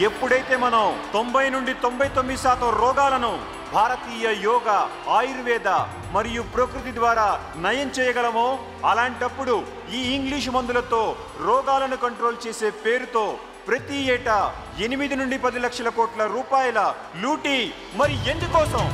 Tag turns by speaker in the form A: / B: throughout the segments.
A: ఎప్పుడైతే మనం 90 నుండి 99% రోగాలను భారతీయ యోగా, ఆయుర్వేద మరియు ప్రకృతి ద్వారా నయం చేయగలమో, అలాంటప్పుడు ఈ ఇంగ్లీష్ మందులతో రోగాలను కంట్రోల్ చేసే పేరుతో ప్రతి ఏటా 8 నుండి 10 లక్షల కోట్ల రూపాయల లూటీ మరి ఎందుకోసం?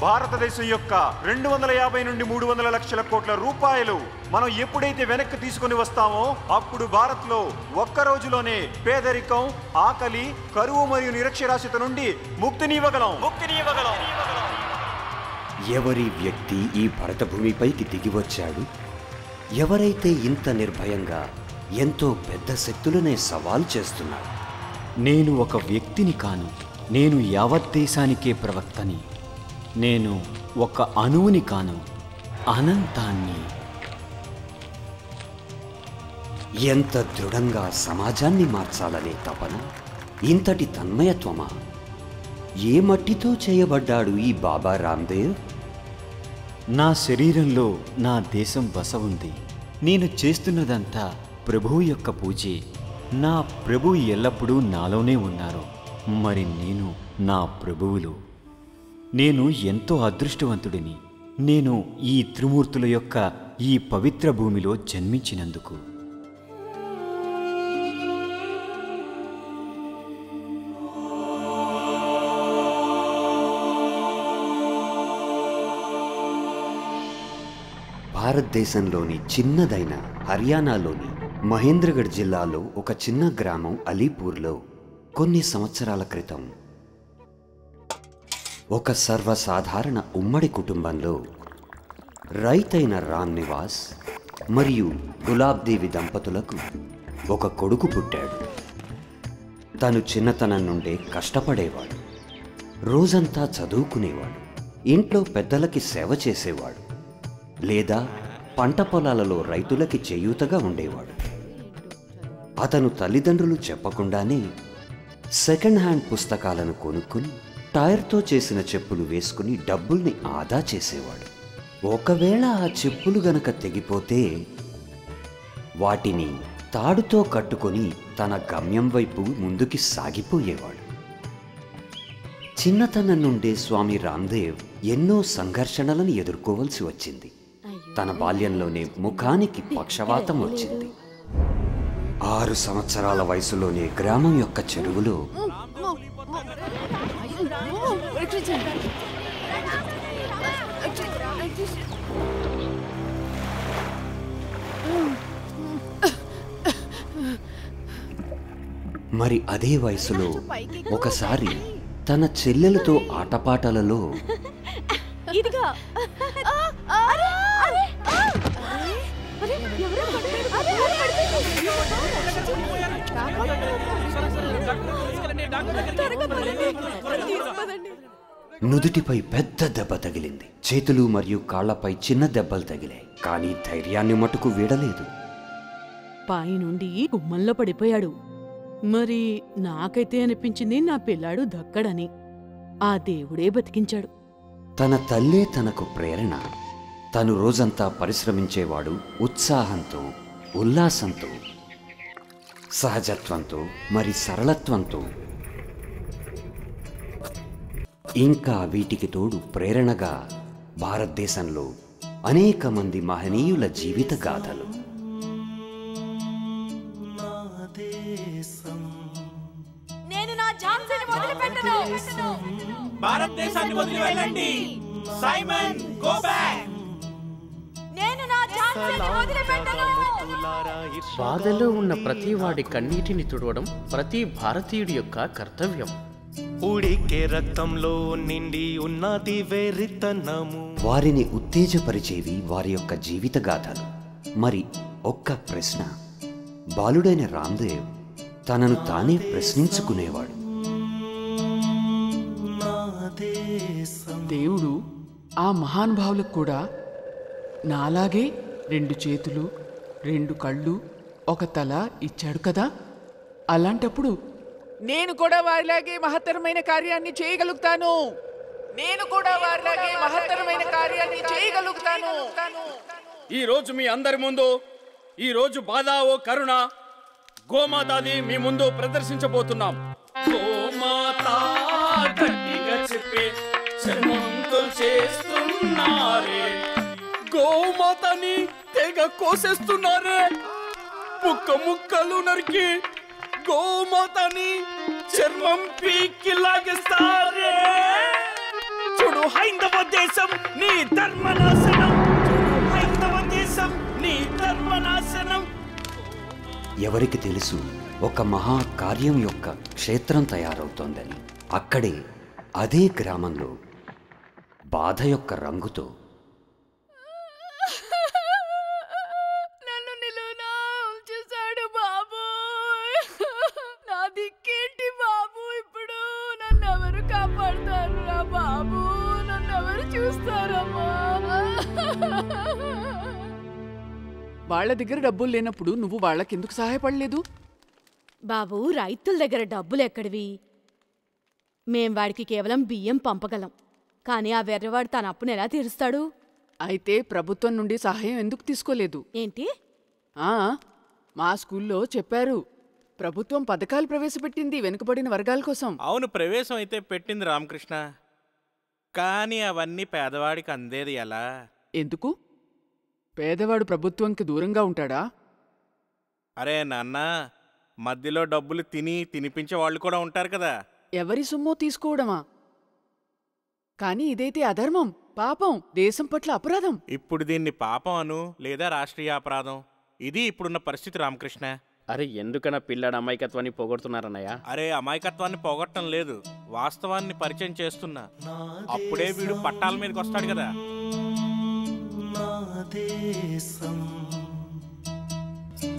A: భారతదేశం యొక్క 250 నుండి 300 లక్షల కోట్ల రూపాయలు మనం ఎప్పుడైతే వెనక్కి తీసుకొని వస్తామో అప్పుడు భారత్లో ఒక్క రోజులోనే పేదరికం, ఆకలి, కరువు మరియు నిరక్షరాస్యత నుండి ముక్తినివ్వగలం.
B: ఎవరి వ్యక్తి ఈ భరతభూమిపైకి దిగి వచ్చాడు? ఎవరైతే ఇంత నిర్భయంగా ఎంతో పెద్ద శక్తులనే సవాల్ చేస్తున్నాడు?
C: నేను ఒక వ్యక్తిని కాను, నేను యావత్ దేశానికే ప్రవక్తని. నేను ఒక అణువుని కాను, అనంతాన్ని.
B: ఎంత దృఢంగా సమాజాన్ని మార్చాలనే తపన, ఇంతటి తన్మయత్వమా? ఏ మట్టితో చేయబడ్డాడు ఈ బాబా రామ్దేవ్?
C: నా శరీరంలో నా దేశం బస ఉంది. నేను చేస్తున్నదంతా ప్రభువు యొక్క పూజే. నా ప్రభు ఎల్లప్పుడూ నాలోనే ఉన్నారు. మరి నేను నా ప్రభువులు. నేను ఎంతో అదృష్టవంతుడిని. నేను ఈ త్రిమూర్తుల యొక్క ఈ పవిత్ర భూమిలో జన్మించినందుకు.
B: భారతదేశంలోని చిన్నదైన హర్యానాలోని మహేంద్రగఢ్ జిల్లాలో ఒక చిన్న గ్రామం అలీపూర్లో కొన్ని సంవత్సరాల క్రితం ఒక సర్వసాధారణ ఉమ్మడి కుటుంబంలో రైతైన రామ్ నివాస్ మరియు గులాబ్దేవి దంపతులకు ఒక కొడుకు పుట్టాడు. తను చిన్నతనం నుండే కష్టపడేవాడు. రోజంతా చదువుకునేవాడు. ఇంట్లో పెద్దలకి సేవ చేసేవాడు, లేదా పంట పొలాలలో రైతులకి చేయూతగా ఉండేవాడు. అతను తల్లిదండ్రులు చెప్పకుండానే సెకండ్ హ్యాండ్ పుస్తకాలను కొనుక్కుని టైర్తో చేసిన చెప్పులు వేసుకుని డబ్బుల్ని ఆదా చేసేవాడు. ఒకవేళ ఆ చెప్పులు గనక తెగిపోతే వాటిని తాడుతో కట్టుకొని తన గమ్యం వైపు ముందుకి సాగిపోయేవాడు. చిన్నతనం నుండే స్వామి రామ్దేవ్ ఎన్నో సంఘర్షణలను ఎదుర్కోవలసి వచ్చింది. తన బాల్యంలోనే ముఖానికి పక్షవాతం వచ్చింది. 6 సంవత్సరాల వయసులోనే గ్రామం యొక్క చెరువులో మరి అదే వయసులో ఒకసారి తన చెల్లెలతో ఆటపాటలలో నుదుటిపై పెద్ద దెబ్బ తగిలింది. చేతులు మరియు కాళ్లపై చిన్న దెబ్బలు తగిలాయి. కానీ ధైర్యాన్ని మటుకు వీడలేదు.
D: పై నుండి గుమ్మంలో పడిపోయాడు. మరి నాకైతే అనిపించింది నా పిల్లాడు దక్కడని. ఆ దేవుడే బతికించాడు.
B: తన తల్లే తనకు ప్రేరణ. తను రోజంతా పరిశ్రమించేవాడు. ఉత్సాహంతో, ఉల్లాసంతో, సహజత్వంతో, మరి సరళత్వంతో. ఇంకా వీటికి తోడు ప్రేరణగా భారతదేశంలో అనేక మంది మహనీయుల జీవిత గాథలు.
E: నేను నా ఝాన్సీని వదిలిపెట్టను.
F: భారతదేశాన్ని వదిలి వెళ్ళండి. Simon go back.
E: నేను నా ఝాన్సీని వదిలిపెట్టను.
G: బాధలో ఉన్న ప్రతి వాడి కన్నీటిని తుడవడం ప్రతి భారతీయుడి యొక్క కర్తవ్యం.
F: ఉడికే రక్తంలో నిండి ఉన్నది వెర్రితనము.
B: వారిని ఉత్తేజపరిచేవి వారి యొక్క జీవిత గాథలు. మరి ఒక్క ప్రశ్న, బాలుడైన రామ్దేవ్ తనను తానే ప్రశ్నించుకునేవాడు.
H: దేవుడు ఆ మహానుభావులకు కూడా నాలాగే 2 చేతులు, 2 కళ్ళు, 1 తల ఇచ్చాడు కదా. అలాంటప్పుడు నేను కూడా వారిలాగే మహత్తరమైన కార్యాన్ని చేయగలుగుతాను.
I: ఈ రోజు మీ అందరి ముందు, ఈ రోజు బాధ ఓ కరుణ, గోమాతాది మీ ముందు ప్రదర్శించబోతున్నాం. గోమాత గట్టిగా చెప్పే చర్మంతులు చేస్తున్నారే, గోమాతని తెగ కోసేస్తున్నారే, ముక్క ముక్కలు నరికి గోమాతని చర్మం పీకి లాగేస్తారే. చూడు హైందవ దేశం నీ ధర్మనాశనం, చూడు హైందవ దేశం నీ ధర్మనాశనం.
B: ఎవరికి తెలుసు ఒక మహాకార్యం యొక్క క్షేత్రం తయారవుతోందని. అక్కడే అదే గ్రామంలో బాధ యొక్క రంగుతో
E: నన్ను నిలువునా ఉంచేశాడు బాబు. నా దిక్కేంటి బాబు? ఇప్పుడు నన్ను ఎవరు కాపాడుతారు రా బాబు? నన్ను ఎవరు చూస్తారమ్మా?
H: వాళ్ళ దగ్గర డబ్బులు లేనప్పుడు నువ్వు వాళ్ళకెందుకు సహాయపడలేదు?
D: బాబు, రైతుల దగ్గర డబ్బులు ఎక్కడివి? మేం వాడికి కేవలం బియ్యం పంపగలం, కానీ ఆ వెర్రవాడు తన అప్పును ఎలా తీరుస్తాడు?
H: అయితే ప్రభుత్వం నుండి సహాయం ఎందుకు తీసుకోలేదు?
D: ఏంటి?
H: మా స్కూల్లో చెప్పారు, ప్రభుత్వం పథకాలు ప్రవేశపెట్టింది వెనుకబడిన వర్గాల కోసం.
F: అవును, ప్రవేశం అయితే పెట్టింది రామకృష్ణ, కానీ అవన్నీ పేదవాడికి అందేది ఎలా?
H: ఎందుకు? పేదవాడు ప్రభుత్వంకి దూరంగా ఉంటాడా?
F: అరే నాన్న, మధ్యలో డబ్బులు తినిపించే వాళ్ళు కూడా ఉంటారు కదా.
H: ఎవరి సొమ్మో తీసుకోవడమా? కానీ ఇదైతే అధర్మం, పాపం, దేశం పట్ల అపరాధం.
F: ఇప్పుడు దీన్ని పాపం అను లేదా రాష్ట్రీయ అపరాధం, ఇది ఇప్పుడున్న పరిస్థితి రామకృష్ణ.
G: అరే ఎందుకన్నా పిల్లాడు అమాయకత్వాన్ని పోగొడుతున్నారన్నయ్య?
F: అరే అమాయకత్వాన్ని పోగొట్టడం లేదు, వాస్తవాన్ని పరిచయం చేస్తున్నా. అప్పుడే వీడు పట్టాల మీదకి వస్తాడు కదా.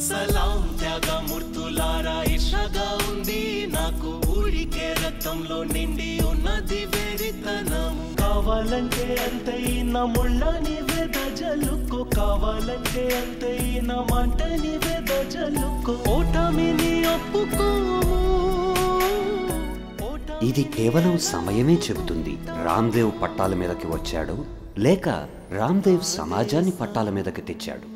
J: సలాం త్యాగమూర్తులారా, ఇషగా ఉంది నాకు, ఊరికే రక్తంలో నిండి ఉన్నది వెరితనం. కావాలంటే అంతైనా ముళ్ళని వెదజల్లుకో, కావాలంటే అంతైనా మంటని వెదజల్లుకో, ఓటమిని ఒప్పుకోము.
B: ఇది కేవలం సమయమే చెబుతుంది రామ్దేవ్ పట్టాల మీదకి వచ్చాడు లేక రామ్దేవ్ సమాజాన్ని పట్టాల మీదకి తెచ్చాడు.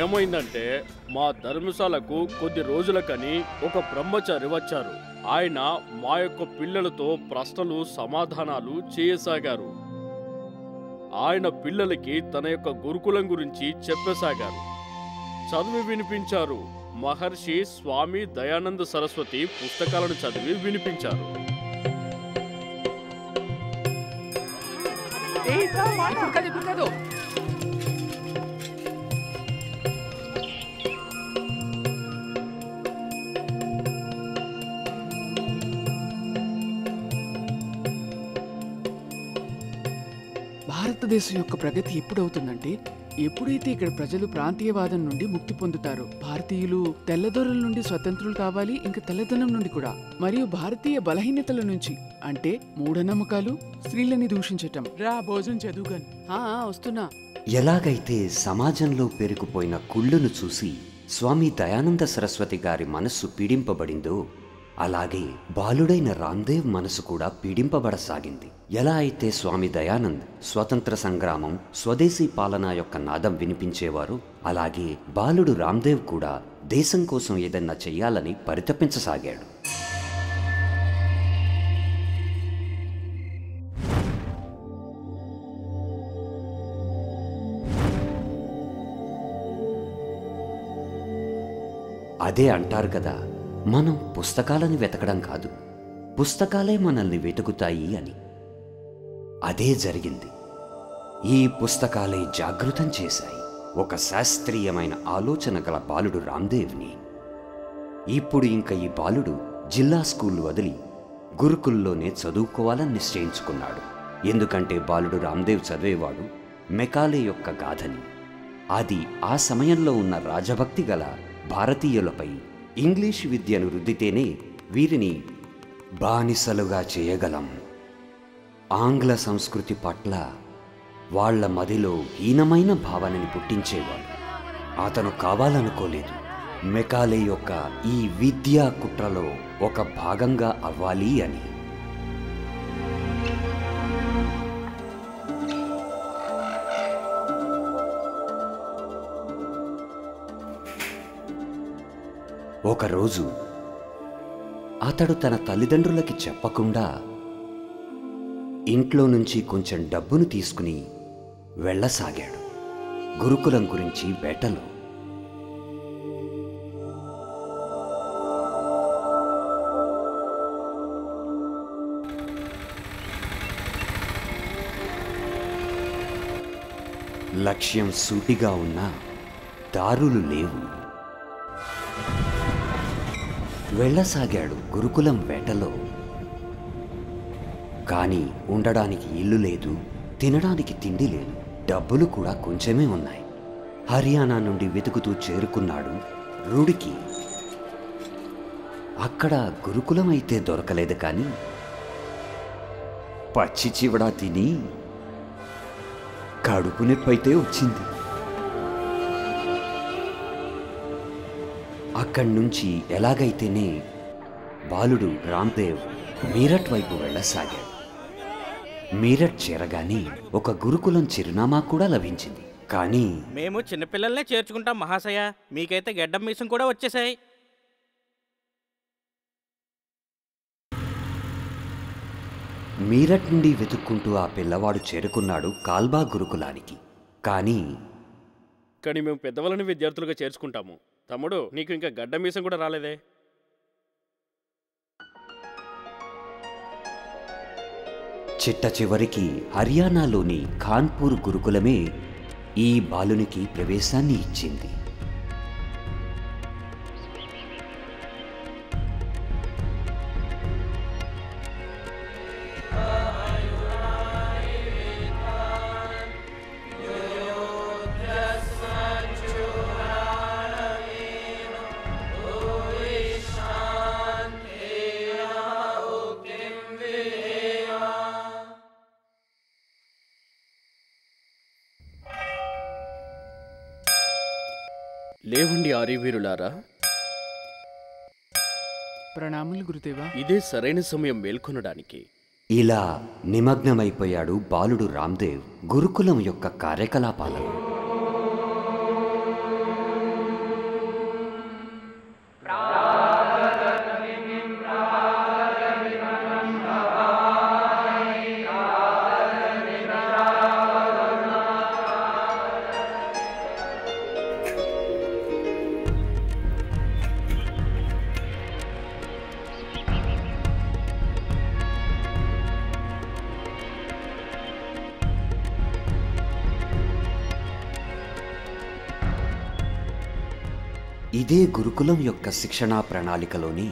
I: ఏమైందంటే మా ధర్మశాలకు కొద్ది రోజులకని ఒక బ్రహ్మచారి వచ్చారు. ఆయన మా యొక్క పిల్లలతో ప్రశ్నలు సమాధానాలు చేయసాగారు. ఆయన పిల్లలకి తన యొక్క గురుకులం గురించి చెప్పసాగారు, చదివి వినిపించారు. మహర్షి స్వామి దయానంద సరస్వతి పుస్తకాలను చదివి వినిపించారు.
H: భారతదేశం యొక్క ప్రగతి ఎప్పుడవుతుందంటే ఎప్పుడైతే ఇక్కడ ప్రజలు ప్రాంతీయవాదం నుండి ముక్తి పొందుతారో. భారతీయులు తెల్లదొరల నుండి స్వతంత్రులు కావాలి, ఇంకా తెల్లదనం నుండి కూడా, మరియు భారతీయ బలహీనతల నుంచి, అంటే మూఢనమ్మకాలు, స్త్రీలని దూషించటం. రా భోజనం చదువుగాని. వస్తున్నా.
B: ఎలాగైతే సమాజంలో పెరిగిపోయిన కుళ్ళును చూసి స్వామి దయానంద సరస్వతి గారి మనస్సు పీడింపబడిందో, అలాగే బాలుడైన రామ్దేవ్ మనసు కూడా పీడింపబడసాగింది. ఎలా అయితే స్వామి దయానంద్ స్వతంత్ర సంగ్రామం, స్వదేశీ పాలన యొక్క నాదం వినిపించేవారు, అలాగే బాలుడు రామ్దేవ్ కూడా దేశం కోసం ఏదన్నా చెయ్యాలని పరితపించసాగాడు. అదే అంటారు కదా, మనం పుస్తకాలను వెతకడం కాదు, పుస్తకాలే మనల్ని వెతుకుతాయి అని. అదే జరిగింది. ఈ పుస్తకాలే జాగృతం చేశాయి ఒక శాస్త్రీయమైన ఆలోచన గల బాలుడు రామ్దేవ్ని. ఇప్పుడు ఇంక ఈ బాలుడు జిల్లా స్కూల్ వదిలి గురుకుల్లోనే చదువుకోవాలని నిశ్చయించుకున్నాడు. ఎందుకంటే బాలుడు రామ్దేవ్ చదివేవాడు మెకాలే యొక్క గాథని. అది ఆ సమయంలో ఉన్న రాజభక్తి గల భారతీయులపై ఇంగ్లీష్ విద్యను రుద్దితేనే వీరిని బానిసలుగా చేయగలం. ఆంగ్ల సంస్కృతి పట్ల వాళ్ల మదిలో హీనమైన భావనని పుట్టించేవాడు. అతను కావాలనుకోలేదు మెకాలే యొక్క ఈ విద్యా కుట్రలో ఒక భాగంగా అవ్వాలి అని. ఒకరోజు అతడు తన తల్లిదండ్రులకి చెప్పకుండా ఇంట్లో నుంచి కొంచెం డబ్బును తీసుకుని వెళ్ళసాగాడు గురుకులం గురించి వేటలో. లక్ష్యం సూటిగా ఉన్నా దారులు లేవు. వెళ్ళసాగాడు గురుకులం వేటలో. కానీ ఉండడానికి ఇల్లు లేదు, తినడానికి తిండి లేదు, డబ్బులు కూడా కొంచెమే ఉన్నాయి. హర్యానా నుండి వెతుకుతూ చేరుకున్నాడు రూడికి. అక్కడ గురుకులం అయితే దొరకలేదు, కానీ పచ్చి చివడా తిని కడుపు నొప్పైతే వచ్చింది. అక్కడి నుంచి ఎలాగైతేనే బాలుడు రామ్దేవ్ మీరట్ వైపు వెళ్ళసాగాడు. మీరట్ చేరగానే ఒక గురుకులం చిరునామా కూడా లభించింది. కానీ
F: మేము చిన్నపిల్లల్నే చేర్చుకుంటాం మహాశయ, మీకైతే గెడ్డం మీసం కూడా వచ్చేసాయి.
B: మీరట్ నుండి వెతుక్కుంటూ ఆ పిల్లవాడు చేరుకున్నాడు కాల్బా గురుకులానికి. కానీ
I: మేము పెద్దవాళ్ళని విద్యార్థులుగా చేర్చుకుంటాము. తమ్ముడు, నీకు ఇంకా గడ్డ మీసం కూడా రాలేదే?
B: చిట్ట చివరికి హర్యానాలోని ఖాన్పూర్ గురుకులమే ఈ బాలునికి ప్రవేశాన్ని ఇచ్చింది.
G: లేవండి ఆర్యవీరులారా.
H: ప్రణాములు గురుదేవా.
G: ఇదే సరైన సమయం మేల్కొనడానికి.
B: ఇలా నిమగ్నమైపోయాడు బాలుడు రామ్దేవ్ గురుకులం యొక్క కార్యకలాపాలలో. ఇదే గురుకులం యొక్క శిక్షణా ప్రణాళికలోని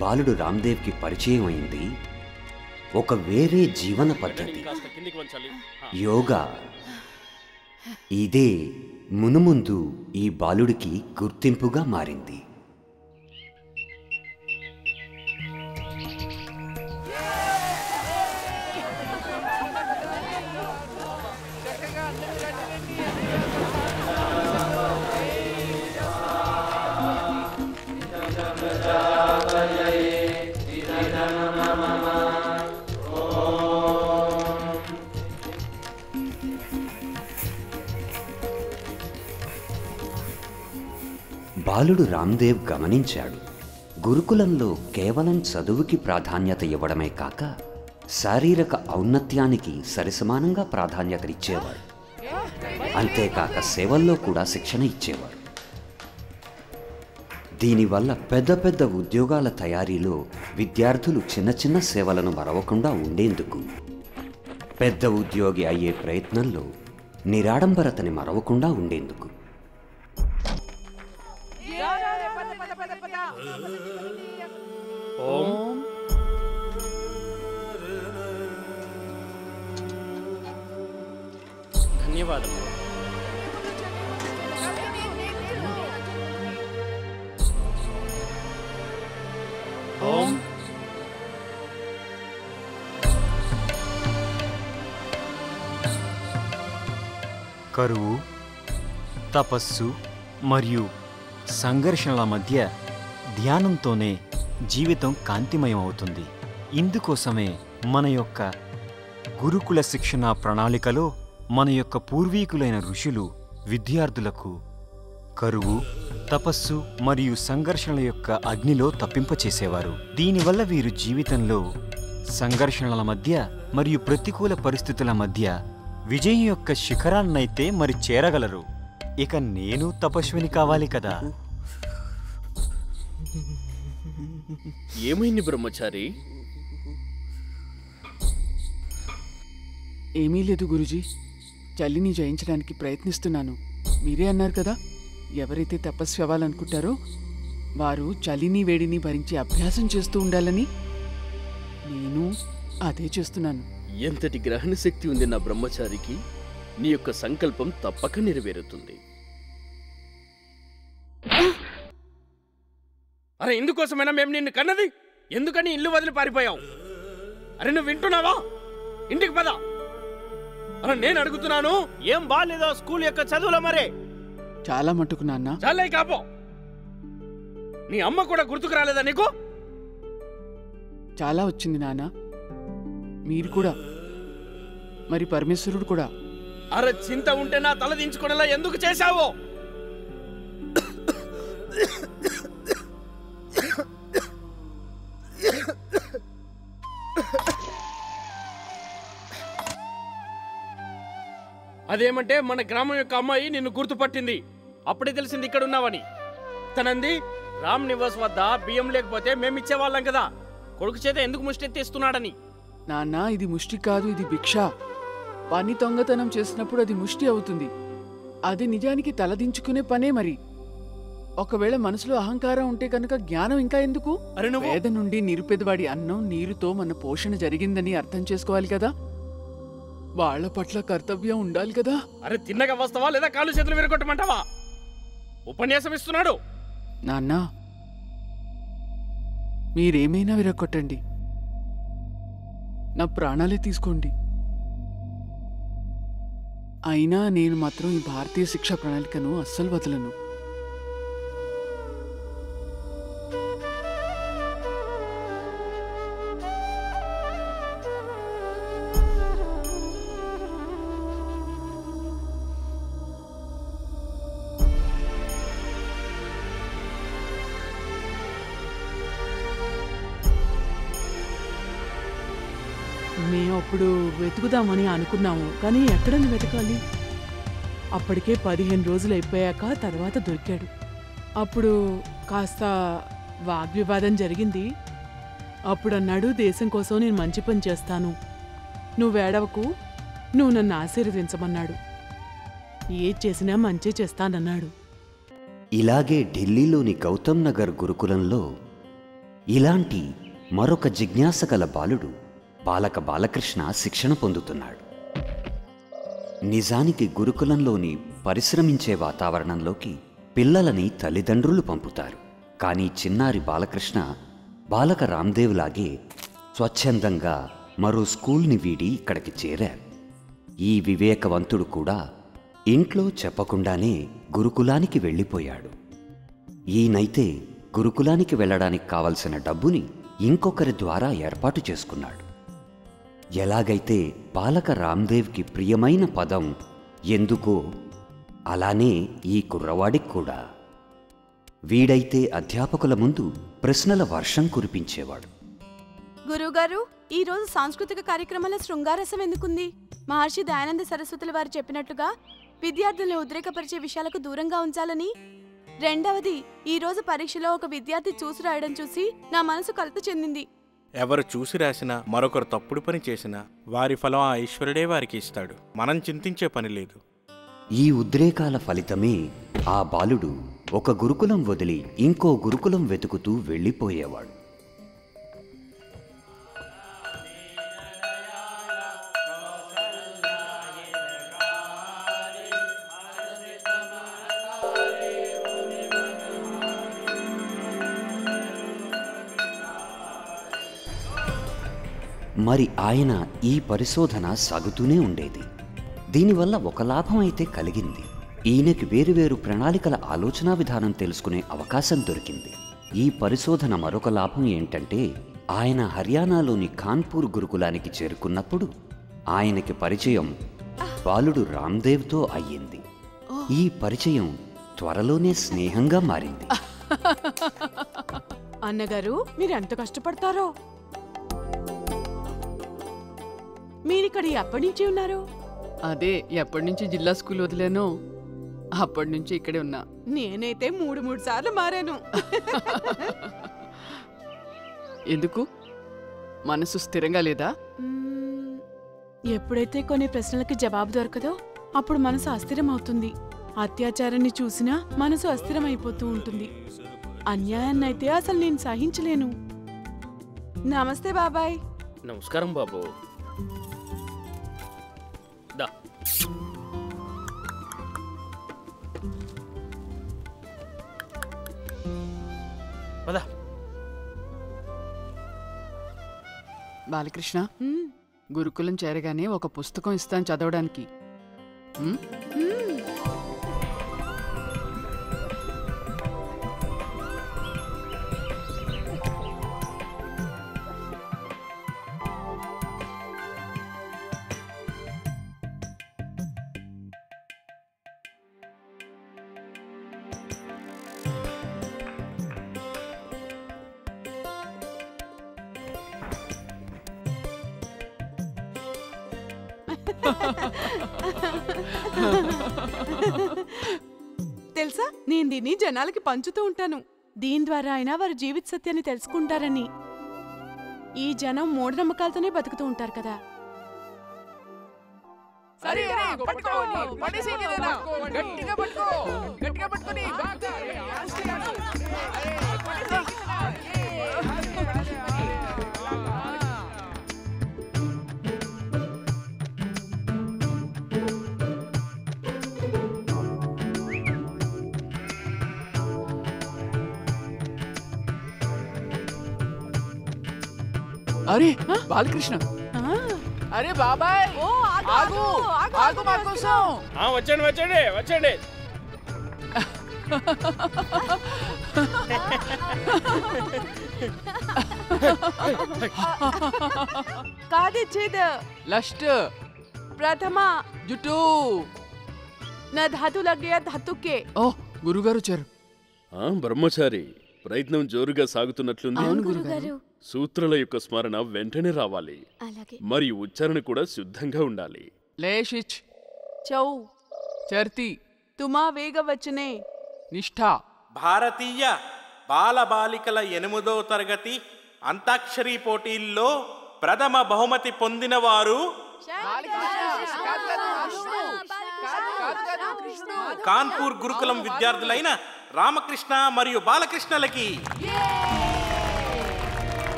B: బాలుడు రామ్దేవ్కి పరిచయం అయింది ఒక వేరే జీవన పద్ధతి, యోగా. ఇదే మునుముందు ఈ బాలుడికి గుర్తింపుగా మారింది. బాలుడు రామ్దేవ్ గమనించాడు, గురుకులంలో కేవలం చదువుకి ప్రాధాన్యత ఇవ్వడమే కాక శారీరక ఔన్నత్యానికి సరిసమానంగా ప్రాధాన్యత ఇచ్చేవాడు. అంతేకాక సేవల్లో కూడా శిక్షణ ఇచ్చేవాడు. దీనివల్ల పెద్ద పెద్ద ఉద్యోగాల తయారీలో విద్యార్థులు చిన్న చిన్న సేవలను మరవకుండా ఉండేందుకు, పెద్ద ఉద్యోగి అయ్యే ప్రయత్నంలో నిరాడంబరతని మరవకుండా ఉండేందుకు.
G: ఓం ధన్యవాదములు. ఓం
C: కరువు, తపస్సు మరియు సంఘర్షణల మధ్య ధ్యానంతోనే జీవితం కాంతిమయం అవుతుంది. ఇందుకోసమే మన యొక్క గురుకుల శిక్షణ ప్రణాళికలో మన యొక్క పూర్వీకులైన ఋషులు విద్యార్థులకు కరువు, తపస్సు మరియు సంఘర్షణల యొక్క అగ్నిలో తప్పింపచేసేవారు. దీనివల్ల వీరు జీవితంలో సంఘర్షణల మధ్య మరియు ప్రతికూల పరిస్థితుల మధ్య విజయం యొక్క శిఖరాన్నైతే మరి చేరగలరు. ఇక నేను తపస్విని కావాలి కదా.
G: ఏమైంది బ్రహ్మచారి?
H: ఏమీ లేదు గురుజీ, చలిని జయించడానికి ప్రయత్నిస్తున్నాను. మీరే అన్నారు కదా, ఎవరైతే తపస్సు అవ్వాలనుకుంటారో వారు చలిని వేడిని భరించి అభ్యాసం చేస్తూ ఉండాలని. నేను అదే చేస్తున్నాను.
G: ఎంతటి గ్రహణ శక్తి ఉంది నా బ్రహ్మచారికి! నీ యొక్క సంకల్పం తప్పక నెరవేరుతుంది.
I: అరే, ఇందుకోసమైనా మేము నిన్ను కన్నది? ఎందుకని ఇల్లు వదిలి పారిపోయావు? అరే, నువ్వు వింటున్నావా? ఇంటికి పద. అరే, నేను అడుగుతున్నాను, ఏం బాలేదో స్కూల్ యొక్క చదువులో మరే?
H: చాలా మటుకు నాన్న.
I: చాలే కాపో. నీ అమ్మ కూడా గుర్తుకు రాలేదా నీకు?
H: చాలా వచ్చింది నాన్న. మీరు కూడా, మరి పరమేశ్వరుడు కూడా.
I: అరే, చింత ఉంటే నా తల దించుకునేలా ఎందుకు చేశావు? అదేమంటే మన గ్రామం యొక్క అమ్మాయి నిన్ను గుర్తుపట్టింది. అప్పుడే తెలిసింది ఇక్కడ ఉన్నావని. తనంది, రామ్ నివాస్ వద్ద బియ్యం లేకపోతే మేమిచ్చేవాళ్ళం కదా, కొడుకు చేత ఎందుకు ముష్టెత్తిస్తున్నాడని.
H: నాన్న, ఇది ముష్టి కాదు, ఇది భిక్ష. పని దొంగతనం చేసినప్పుడు అది ముష్టి అవుతుంది. అది నిజానికి తలదించుకునే పనే. మరి ఒకవేళ మనసులో అహంకారం ఉంటే కనుక జ్ఞానం ఇంకా ఎందుకు? పేద నుండి నిరుపేదవాడి అన్నం నీరుతో మన పోషణ జరిగిందని అర్థం చేసుకోవాలి కదా. వాళ్ళ పట్ల కర్తవ్యం ఉండాలి కదా.
I: అరే, తిన్నగా వస్తావా లేదా కాళ్ళు చేతులు విరగొట్టమంటావా? ఉపన్యాసం ఇస్తున్నాడు.
H: నాన్న, మీరేమైనా విరగొట్టండి, నా ప్రాణాలే తీసుకోండి. అయినా నేను మాత్రం ఈ భారతీయ శిక్షా ప్రణాళికను అస్సలు వదలను.
K: మేము అప్పుడు వెతుకుదామని అనుకున్నాము, కానీ ఎక్కడని వెతకాలి? అప్పటికే 15 రోజులు అయిపోయాక తర్వాత దొరికాడు. అప్పుడు కాస్త వాగ్వివాదం జరిగింది. అప్పుడు అన్నాడు, దేశం కోసం నేను మంచి పని చేస్తాను, నువ్వేడవకు, నువ్వు నన్ను ఆశీర్వదించమన్నాడు. ఏది చేసినా మంచి చేస్తానన్నాడు.
B: ఇలాగే ఢిల్లీలోని గౌతమ్ నగర్ గురుకులంలో ఇలాంటి మరొక జిజ్ఞాస గల బాలుడు బాలక బాలకృష్ణ శిక్షణ పొందుతున్నాడు. నిజానికి గురుకులంలోని పరిశ్రమించే వాతావరణంలోకి పిల్లలని తల్లిదండ్రులు పంపుతారు. కానీ చిన్నారి బాలకృష్ణ బాలక రామ్దేవ్ లాగే స్వచ్ఛందంగా మరో స్కూల్ని వీడి ఇక్కడికి చేరారు. ఈ వివేకవంతుడు కూడా ఇంట్లో చెప్పకుండానే గురుకులానికి వెళ్ళిపోయాడు. ఈయనైతే గురుకులానికి వెళ్ళడానికి కావలసిన డబ్బుని ఇంకొకరి ద్వారా ఏర్పాటు చేసుకున్నాడు. ఎలాగైతే బాలక రామ్దేవ్కి ప్రియమైన పదం ఎందుకో అలానే ఈ కుర్రవాడికి కూడా. వీడైతే అధ్యాపకుల ముందు ప్రశ్నల వర్షం కురిపించేవాడు.
D: గురువుగారు, ఈరోజు సాంస్కృతిక కార్యక్రమాల శృంగారసం ఎందుకుంది? మహర్షి దయానంద సరస్వతుల వారు చెప్పినట్లుగా విద్యార్థులను ఉద్రేకపరిచే విషయాలకు దూరంగా ఉంచాలని. రెండవది, ఈరోజు పరీక్షలో ఒక విద్యార్థి చూసి రాయడం చూసి నా మనసు కలత చెందింది.
F: ఎవరు చూసి రాసినా, మరొకరు తప్పుడు పని చేసినా వారి ఫలం ఆ ఈశ్వరుడే వారికి ఇస్తాడు. మనం చింతించే పని లేదు.
B: ఈ ఉద్రేకాల ఫలితమే ఆ బాలుడు ఒక గురుకులం వదిలి ఇంకో గురుకులం వెతుకుతూ వెళ్ళిపోయేవాడు. మరి ఆయన ఈ పరిశోధన సాగుతూనే ఉండేది. దీనివల్ల ఒక లాభం అయితే కలిగింది. ఈయనకి వేరువేరు ప్రణాళికల ఆలోచనా విధానం తెలుసుకునే అవకాశం దొరికింది. ఈ పరిశోధన మరొక లాభం ఏంటంటే, ఆయన హర్యానాలోని కాన్పూర్ గురుకులానికి చేరుకున్నప్పుడు ఆయనకి పరిచయం బాలుడు రామ్దేవ్తో అయ్యింది. ఈ పరిచయం త్వరలోనే స్నేహంగా మారింది.
D: అన్నగారు మీరు ఎంత కష్టపడతారో. మీరిక్కడ ఎప్పటి నుంచి ఉన్నారు?
H: అదే ఎప్పటి నుంచి జిల్లా స్కూల్ వదిలేనో అప్పటి నుంచి ఇక్కడే ఉన్నా.
D: నేనైతే 3 సార్లు మారాను.
H: ఎందుకు? మనసు స్థిరంగా లేదా?
D: ఎప్పుడైతే కొన్ని ప్రశ్నలకి జవాబు దొరకదో అప్పుడు మనసు అస్థిరం అవుతుంది. అత్యాచారాన్ని చూసినా మనసు అస్థిరం అయిపోతూ ఉంటుంది. అన్యాయాన్ని అయితే అసలు నేను సహించలేను. నమస్తే బాబాయ్.
I: నమస్కారం బాబు. దా. పద.
H: బాలకృష్ణ, గురుకులం చేరగానే ఒక పుస్తకం ఇస్తాను చదవడానికి.
D: తెలుసా, నేను దీన్ని జనాలకి పంచుతూ ఉంటాను. దీని ద్వారా అయినా వారి జీవిత సత్యాన్ని తెలుసుకుంటారని. ఈ జనం మూఢనమ్మకాలతోనే బతుకుతూ ఉంటారు కదా.
H: అరే బాలకృష్ణ, అరే బాబాయ్, ఆగు ఆగు మా కోసం.
I: వచ్చండి వచ్చండి వచ్చండి.
D: కాదిచ్చేది
H: లస్ట్
D: ప్రథమ
H: జుట్టు
D: నా ధాతు లగ్గయ ధాతుకే.
H: ఓ గురుగారు చారు.
L: బ్రహ్మచారి, ప్రయత్నం జోరుగా సాగుతున్నట్లుంది.
H: అవును గురుగారు.
L: సూత్రాల యొక్క స్మరణ వెంటనే రావాలి, మరియు ఉచ్చారణ కూడా శుద్ధంగా ఉండాలి.
H: లేషిచ్
D: చౌ
H: చర్తి
D: తుమా వేగవచనే
H: నిష్ఠా.
F: భారతీయ బాలబాలికల 8వ తరగతి అంతాక్షరి పోటీల్లో ప్రథమ బహుమతి పొందినవారు కాన్పూర్ గురుకులం విద్యార్థులైన రామకృష్ణ మరియు బాలకృష్ణలకి.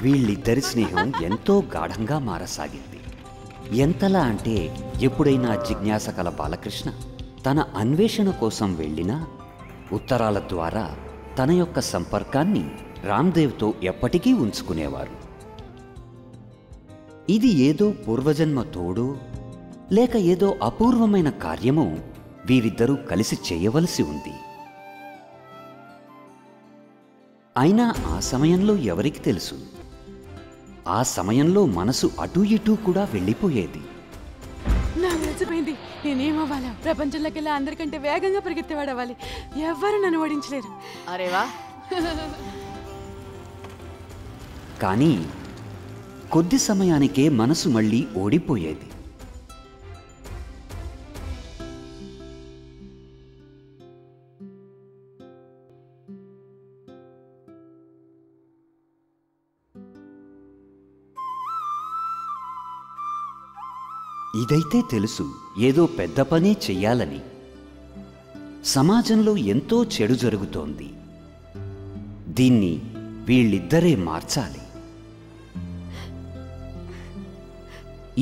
B: వీళ్ళిద్దరి స్నేహం ఎంతో గాఢంగా మారసాగింది. ఎంతలా అంటే ఎప్పుడైనా జిజ్ఞాస కల బాలకృష్ణ తన అన్వేషణ కోసం వెళ్ళినా ఉత్తరాల ద్వారా తన యొక్క సంపర్కాన్ని రామ్దేవ్తో ఎప్పటికీ ఉంచుకునేవారు. ఇది ఏదో పూర్వజన్మ తోడో లేక ఏదో అపూర్వమైన కార్యమో వీరిద్దరూ కలిసి చేయవలసి ఉంది. అయినా ఆ సమయంలో ఎవరికి తెలుసు, ఆ సమయంలో మనసు అటూ ఇటూ కూడా వెళ్ళిపోయేది.
D: నాకు తెలిసిపోయింది, నేనేమవ్వాలా? ప్రపంచంలోకెల్లా అందరికంటే వేగంగా పరిగెత్తేవాడవ్వాలి. ఎవ్వరు నన్ను ఓడించలేరు.
H: అరేవా.
B: కానీ కొద్ది సమయానికే మనసు మళ్ళీ ఓడిపోయేది. ఇదైతే తెలుసు, ఏదో పెద్ద పనే చెయ్యాలని. సమాజంలో ఎంతో చెడు జరుగుతోంది, దీన్ని వీళ్ళిద్దరే మార్చాలి.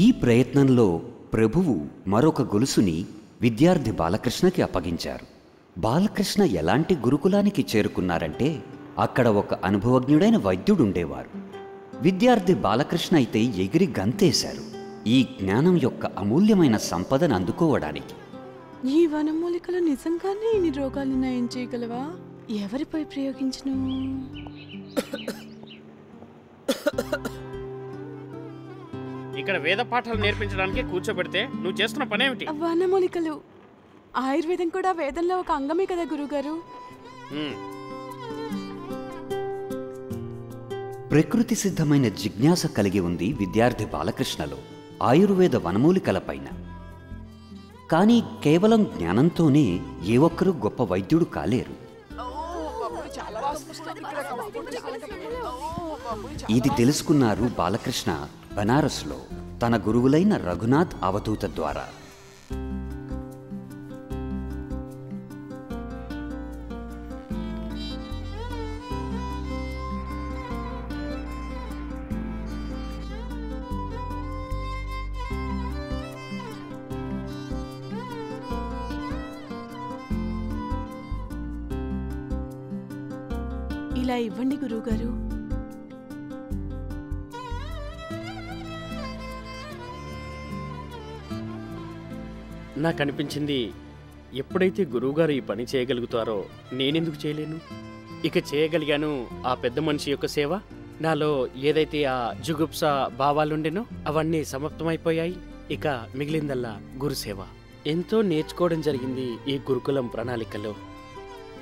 B: ఈ ప్రయత్నంలో ప్రభువు మరొక గొలుసుని విద్యార్థి బాలకృష్ణకి అప్పగించారు. బాలకృష్ణ ఎలాంటి గురుకులానికి చేరుకున్నారంటే అక్కడ ఒక అనుభవజ్ఞుడైన వైద్యుడుండేవారు. విద్యార్థి బాలకృష్ణ అయితే ఎగిరి గంతేశారు ఈ జ్ఞానం యొక్క అమూల్యమైన సంపదను అందుకోవడానికి.
D: ఈ వనమూలికలు నిజంగానే ఇన్ని రోగాలు నయం చేయగలవా? ఎవరిపై ప్రయోగించను?
I: ఇక్కడ వేద పాఠాలు నేర్పించడానికి కూర్చోబెడితే నువ్వు చేస్తున్న పనేమిటి?
D: వనమూలికలు ఆయుర్వేదం కూడా వేదంలో ఒక అంగమే కదా గురుగారు.
B: ప్రకృతి సిద్ధమైన జిజ్ఞాస కలిగి ఉంది విద్యార్థి బాలకృష్ణలో ఆయుర్వేద వనమూలికలపైన. కానీ కేవలం జ్ఞానంతోనే ఏ ఒక్కరూ గొప్ప వైద్యుడు కాలేరు. ఇది తెలుసుకున్నారు బాలకృష్ణ బనారస్లో తన గురువులైన రఘునాథ్ అవధూత ద్వారా.
D: ఇలా ఇవ్వండి గురువుగారు.
I: నాకు అనిపించింది, ఎప్పుడైతే గురువుగారు ఈ పని చేయగలుగుతారో నేనెందుకు చేయలేను? ఇక చేయగలిగాను ఆ పెద్ద మనిషి యొక్క సేవ. నాలో ఏదైతే ఆ జుగుప్స భావాలుండెనో అవన్నీ సమాప్తమైపోయాయి. ఇక మిగిలిందల్లా గురుసేవ. ఎంతో నేర్చుకోవడం జరిగింది ఈ గురుకులం ప్రణాళికలో.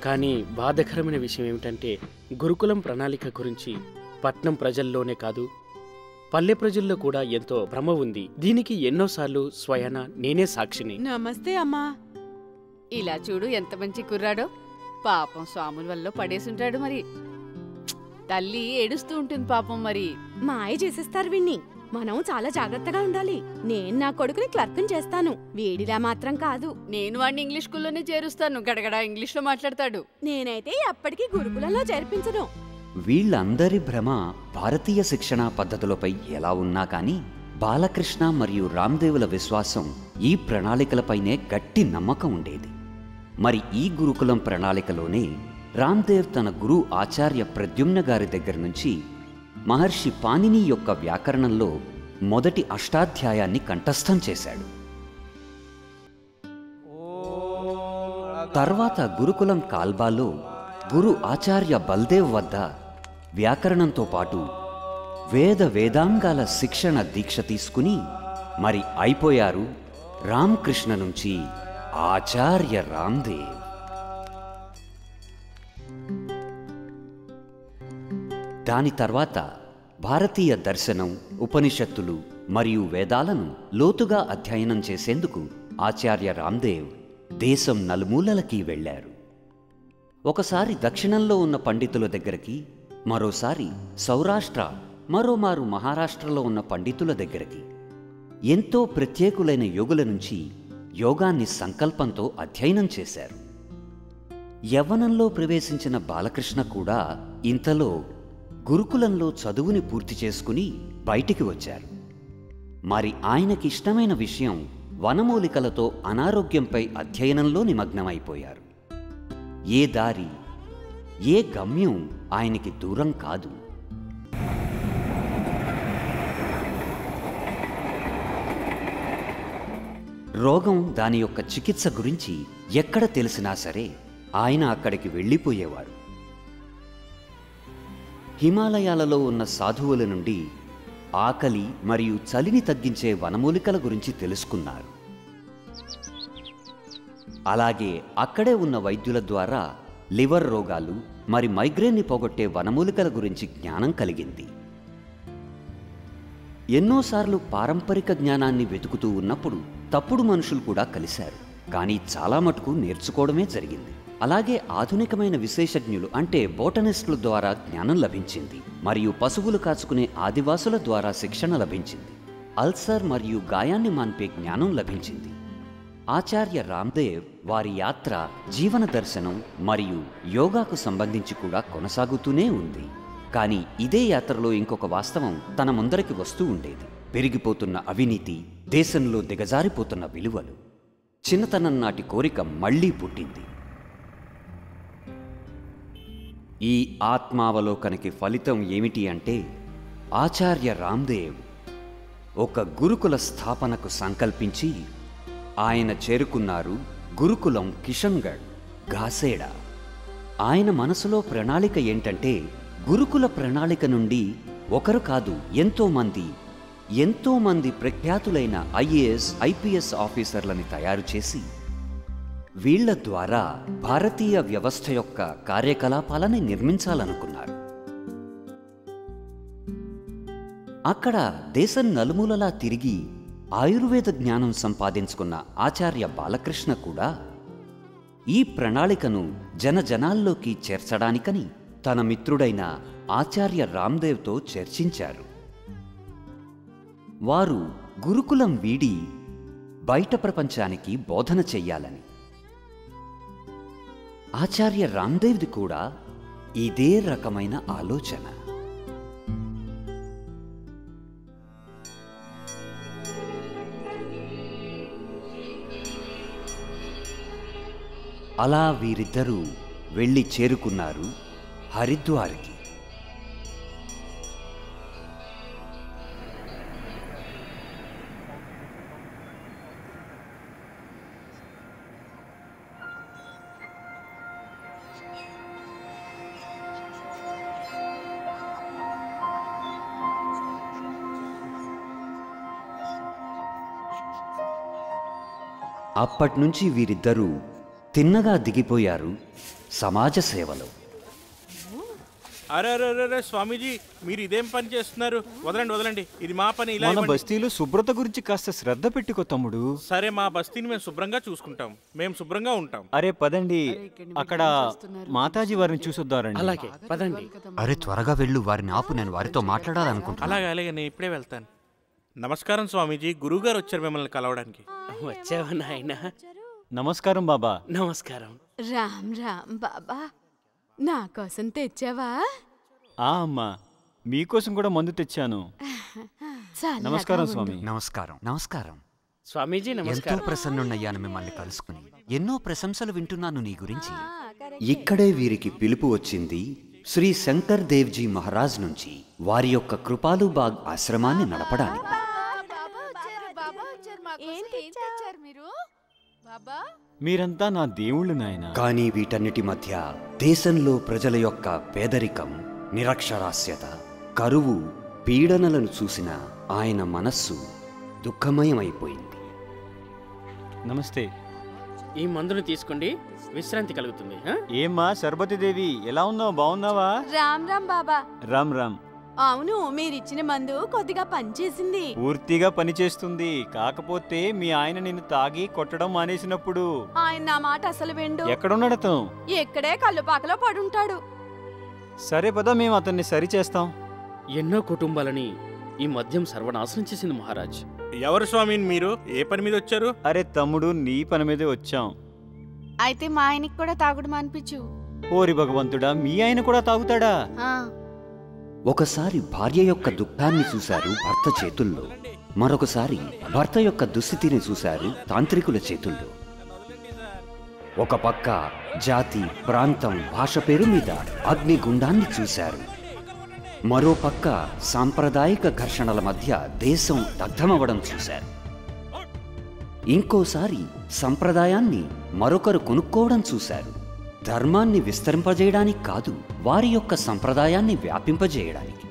I: కానీ బాధకరమైన విషయం ఏమిటంటే, గురుకులం ప్రణాళిక గురించి పట్నం ప్రజల్లోనే కాదు, పల్లె ప్రజల్లో కూడా ఎంతో భ్రమ ఉంది. దీనికి ఎన్నోసార్లు స్వయాన నేనే సాక్షిని.
D: నమస్తే అమ్మా.
E: ఇలా చూడు ఎంత మంచి కుర్రాడో. పాపం స్వాముల వల్ల పడేసుంటాడు. మరి తల్లి ఏడుస్తూ ఉంటుంది పాపం. మరి
D: మాయ చేసేస్తారు వీణ్ణి. మనం చాలా జాగ్రత్తగా ఉండాలి. నేను నా కొడుకుని క్లర్క్ని చేస్తాను, వేడిలా మాత్రం కాదు.
E: నేను వాడిని ఇంగ్లీష్ స్కూల్లోనే చేరుస్తాను. గడగడ ఇంగ్లీష్లో మాట్లాడతాడు.
D: నేనైతే ఎప్పటికీ గురుకులంలో చేర్పించను.
B: వీళ్ళందరి భ్రమ భారతీయ శిక్షణా పద్ధతులపై ఎలా ఉన్నా కానీ బాలకృష్ణ మరియు రామ్దేవుల విశ్వాసం ఈ ప్రణాళికలపైనే గట్టి నమ్మకం ఉండేది. మరి ఈ గురుకులం ప్రణాళికలోనే రామ్దేవ్ తన గురు ఆచార్య ప్రద్యుమ్న గారి దగ్గర నుంచి మహర్షి పాణిని యొక్క వ్యాకరణంలో మొదటి అష్టాధ్యాయాన్ని కంఠస్థం చేశాడు. తర్వాత గురుకులం కాల్బాలో గురు ఆచార్య బల్దేవ్ వద్ద వ్యాకరణంతో పాటు వేదాంగాల శిక్షణ దీక్ష తీసుకుని మరి అయిపోయారు రామకృష్ణ నుంచి ఆచార్య రామ్దేవ్. దాని తర్వాత భారతీయ దర్శనం, ఉపనిషత్తులు మరియు వేదాలను లోతుగా అధ్యయనం చేసేందుకు ఆచార్య రామ్దేవ్ దేశం నలుమూలలకి వెళ్ళారు. ఒకసారి దక్షిణంలో ఉన్న పండితుల దగ్గరికి, మరోసారి సౌరాష్ట్ర, మరోమారు మహారాష్ట్రలో ఉన్న పండితుల దగ్గరికి. ఎంతో ప్రత్యేకులైన యోగుల నుంచి యోగాన్ని సంకల్పంతో అధ్యయనం చేశారు. యవ్వనంలో ప్రవేశించిన బాలకృష్ణ కూడా ఇంతలో గురుకులంలో చదువుని పూర్తి చేసుకుని బయటికి వచ్చారు. మరి ఆయనకిష్టమైన విషయం వనమూలికలతో అనారోగ్యంపై అధ్యయనంలో నిమగ్నమైపోయారు. ఏ దారి, ఏ గమ్యం ఆయనకి దూరం కాదు. రోగం, దాని యొక్క చికిత్స గురించి ఎక్కడ తెలిసినా సరే ఆయన అక్కడికి వెళ్ళిపోయేవారు. హిమాలయాలలో ఉన్న సాధువుల నుండి ఆకలి మరియు చలిని తగ్గించే వనమూలికల గురించి తెలుసుకున్నారు. అలాగే అక్కడే ఉన్న వైద్యుల ద్వారా లివర్ రోగాలు మరి మైగ్రేన్ని పోగొట్టే వనమూలికల గురించి జ్ఞానం కలిగింది. ఎన్నోసార్లు పారంపరిక జ్ఞానాన్ని వెతుకుతూ ఉన్నప్పుడు తప్పుడు మనుషులు కూడా కలిశారు. కానీ చాలా మటుకు నేర్చుకోవడమే జరిగింది. అలాగే ఆధునికమైన విశేషజ్ఞులు అంటే బోటనిస్టుల ద్వారా జ్ఞానం లభించింది. మరియు పశువులు కాచుకునే ఆదివాసుల ద్వారా శిక్షణ లభించింది. అల్సర్ మరియు గాయాన్ని మాన్పే జ్ఞానం లభించింది. ఆచార్య రామ్దేవ్ వారి యాత్ర జీవన దర్శనం మరియు యోగాకు సంబంధించి కూడా కొనసాగుతూనే ఉంది. కానీ ఇదే యాత్రలో ఇంకొక వాస్తవం తన ముందరికి వస్తూ ఉండేది. పెరిగిపోతున్న అవినీతి, దేశంలో దిగజారిపోతున్న విలువలు. చిన్నతనం నాటి కోరిక మళ్లీ పుట్టింది. ఈ ఆత్మావలోకనకి ఫలితం ఏమిటి అంటే, ఆచార్య రామ్దేవ్ ఒక గురుకుల స్థాపనకు సంకల్పించి ఆయన చేరుకున్నారు గురుకులం కిషన్గఢ్, ఘాసేడా. ఆయన మనసులో ప్రణాళిక ఏంటంటే గురుకుల ప్రణాళిక నుండి ఒకరు కాదు ఎంతో మంది ప్రఖ్యాతులైన ఐఏఎస్, ఐపీఎస్ ఆఫీసర్లని తయారు చేసి వీళ్ల ద్వారా భారతీయ వ్యవస్థ యొక్క కార్యకలాపాలని నిర్మించాలనుకున్నారు. అక్కడ దేశం నలుమూలలా తిరిగి ఆయుర్వేద జ్ఞానం సంపాదించుకున్న ఆచార్య బాలకృష్ణ కూడా ఈ ప్రణాళికను జనాల్లోకి చేర్చడానికని తన మిత్రుడైన ఆచార్య రామ్దేవ్తో చర్చించారు. వారు గురుకులం వీడి బయట ప్రపంచానికి బోధన చెయ్యాలని. ఆచార్య రామ్దేవ్ది కూడా ఇదే రకమైన ఆలోచన. అలా వీరిద్దరూ వెళ్ళి చేరుకున్నారు హరిద్వార్కి. అప్పట్నుంచి వీరిద్దరూ తిన్నగా దిగిపోయారు సమాజ సేవలో.
F: అరే అరే అరే స్వామీజీ, మీరు ఇదేం పని చేస్తున్నారు? వదలండి, ఇది మా పని. ఇలా
C: మన బస్తీలో శుభ్రత గురించి కాస్త శ్రద్ధ పెట్టుకో తమ్ముడు.
F: సరే, మా బస్తీని మేము శుభ్రంగా చూసుకుంటాం, మేము శుభ్రంగా ఉంటాం.
C: అరే పదండి, అక్కడ మాతాజీ వారిని చూసొద్దారండి.
I: అలాగే పదండి.
B: అరే త్వరగా వెళ్ళు, వారిని ఆపు, నేను వారితో మాట్లాడాలనుకుంటున్నాను.
F: అలాగే నేను ఇప్పుడే వెళ్తాను. నమస్కారం స్వామీజీ, గురువుగారు వచ్చారు మిమ్మల్ని కలవడానికి.
I: వచ్చావా నాయనా?
C: నమస్కారం బాబా.
I: నమస్కారం.
D: రామ్ రామ్ బాబా, నా కోసం తెచ్చావా?
C: అమ్మా, మీకోసం కూడా మందు తెచ్చాను. నమస్కారం స్వామి.
B: నమస్కారం.
I: స్వామీజీ
B: ఎంతో
I: నమస్కారం.
B: ప్రసన్నున్నయ్యాను మిమ్మల్ని కలుసుకుని. ఎన్నో ప్రశంసలు వింటున్నాను నీ గురించి. ఇక్కడే వీరికి పిలుపు వచ్చింది శ్రీ శంకర్ దేవ్జీ మహారాజ్ నుంచి, వారి యొక్క కృపాలుబాగ్ ఆశ్రమాన్ని నడపడానికి.
C: మీరంతా నా దేవుళ్ళు నాయన.
B: కానీ వీటన్నిటి మధ్య దేశంలో ప్రజల యొక్క పేదరికం, నిరక్షరాస్యత, కరువు, పీడనలను చూసిన ఆయన మనస్సు దుఃఖమయమైపోయింది.
C: నమస్తే.
I: ఈ మందును తీసుకోండి, విశ్రాంతి కలుగుతుంది.
C: ఏమ్మా సరస్వతి దేవి, ఎలా ఉన్నావు? బాగున్నావా?
D: రామ్ రామ్ బాబా.
C: రామ్ రామ్.
D: అవును, మీరిచ్చిన మందు కొద్దిగా పనిచేసింది.
C: పూర్తిగా పనిచేస్తుంది. కాకపోతే మీ ఆయన నిన్ను తాగి కొట్టడం మానేసినప్పుడు
D: ఆయన నా మాట అసలు విండు.
C: ఎక్కడున్నాడు అతను?
D: ఎక్కడే కల్లుపాకలో పడుంటాడు.
C: సరే పద, మేము అతన్ని సరిచేస్తాం.
I: ఎన్నో కుటుంబాలని ఈ మద్యం సర్వనాశనం చేసింది మహారాజ్.
F: ఎవరు స్వామి మీరు? ఏ పని మీద వచ్చారు?
C: అరే తమ్ముడు, నీ పని మీదే వచ్చాం.
D: అయితే మా ఆయనకి కూడా తాగుడు మానిపించు.
C: ఓరి భగవంతుడా, మీ ఆయన కూడా తాగుతాడా?
B: ఒకసారి భార్య యొక్క దుఃఖాన్ని చూశారు భర్త చేతుల్లో, మరొకసారి భర్త యొక్క దుస్థితిని చూశారు తాంత్రికుల చేతుల్లో. ఒక పక్క జాతి, ప్రాంతం, భాష పేరు మీద అగ్నిగుండాన్ని చూశారు. మరో పక్క సాంప్రదాయిక ఘర్షణల మధ్య దేశం దగ్ధమవడం చూశారు. ఇంకోసారి సంప్రదాయాన్ని మరొకరు కొనుక్కోవడం చూశారు. ధర్మాన్ని విస్తరింపజేయడానికి కాదు, వారి యొక్క సంప్రదాయాన్ని వ్యాపింపజేయడానికి.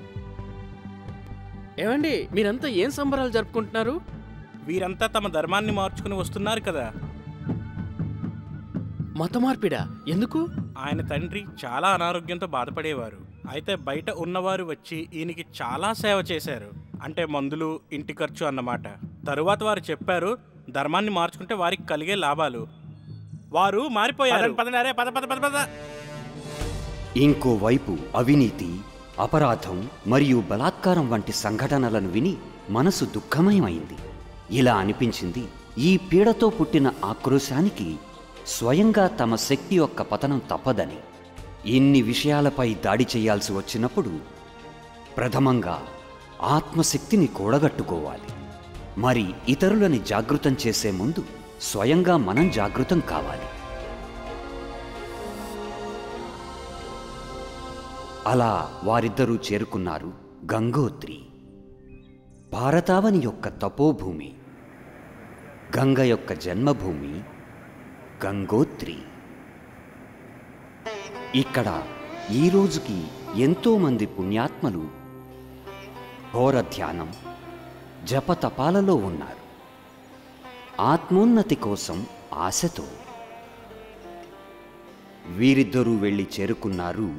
I: ఏమండి, మీరంతా ఏం సంబరాలు జరుపుకుంటున్నారు?
F: వీరంతా తమ ధర్మాన్ని మార్చుకుని వస్తున్నారు కదా.
I: మత మార్పిడా? ఎందుకు?
F: ఆయన తండ్రి చాలా అనారోగ్యంతో బాధపడేవారు. అయితే బయట ఉన్నవారు వచ్చి ఈయనకి చాలా సేవ చేశారు. అంటే మందులు, ఇంటి ఖర్చు అన్నమాట. తరువాత వారు చెప్పారు, ధర్మాన్ని మార్చుకుంటే వారికి కలిగే లాభాలు. వారు మారిపోయారు.
B: ఇంకోవైపు అవినీతి, అపరాధం మరియు బలాత్కారం వంటి సంఘటనలను విని మనసు దుఃఖమయమైంది. ఇలా అనిపించింది, ఈ పీడతో పుట్టిన ఆక్రోశానికి స్వయంగా తమ శక్తి యొక్క పతనం తప్పదని. ఇన్ని విషయాలపై దాడి చేయాల్సి వచ్చినప్పుడు ప్రథమంగా ఆత్మశక్తిని కూడగట్టుకోవాలి. మరి ఇతరులని జాగృతం చేసే ముందు స్వయంగా మనం జాగృతం కావాలి. అలా వారిద్దరూ చేరుకున్నారు గంగోత్రి, భారతావని యొక్క తపోభూమి, గంగ యొక్క జన్మభూమి, గంగోత్రి. ఇక్కడ ఈ రోజుకి ఎంతోమంది పుణ్యాత్మలు ఘోర ధ్యానం జపతపాలలో ఉన్నారు. ఆత్మోన్నతి కోసం ఆశతో వీరిద్దరూ వెళ్ళి చేరుకున్నారు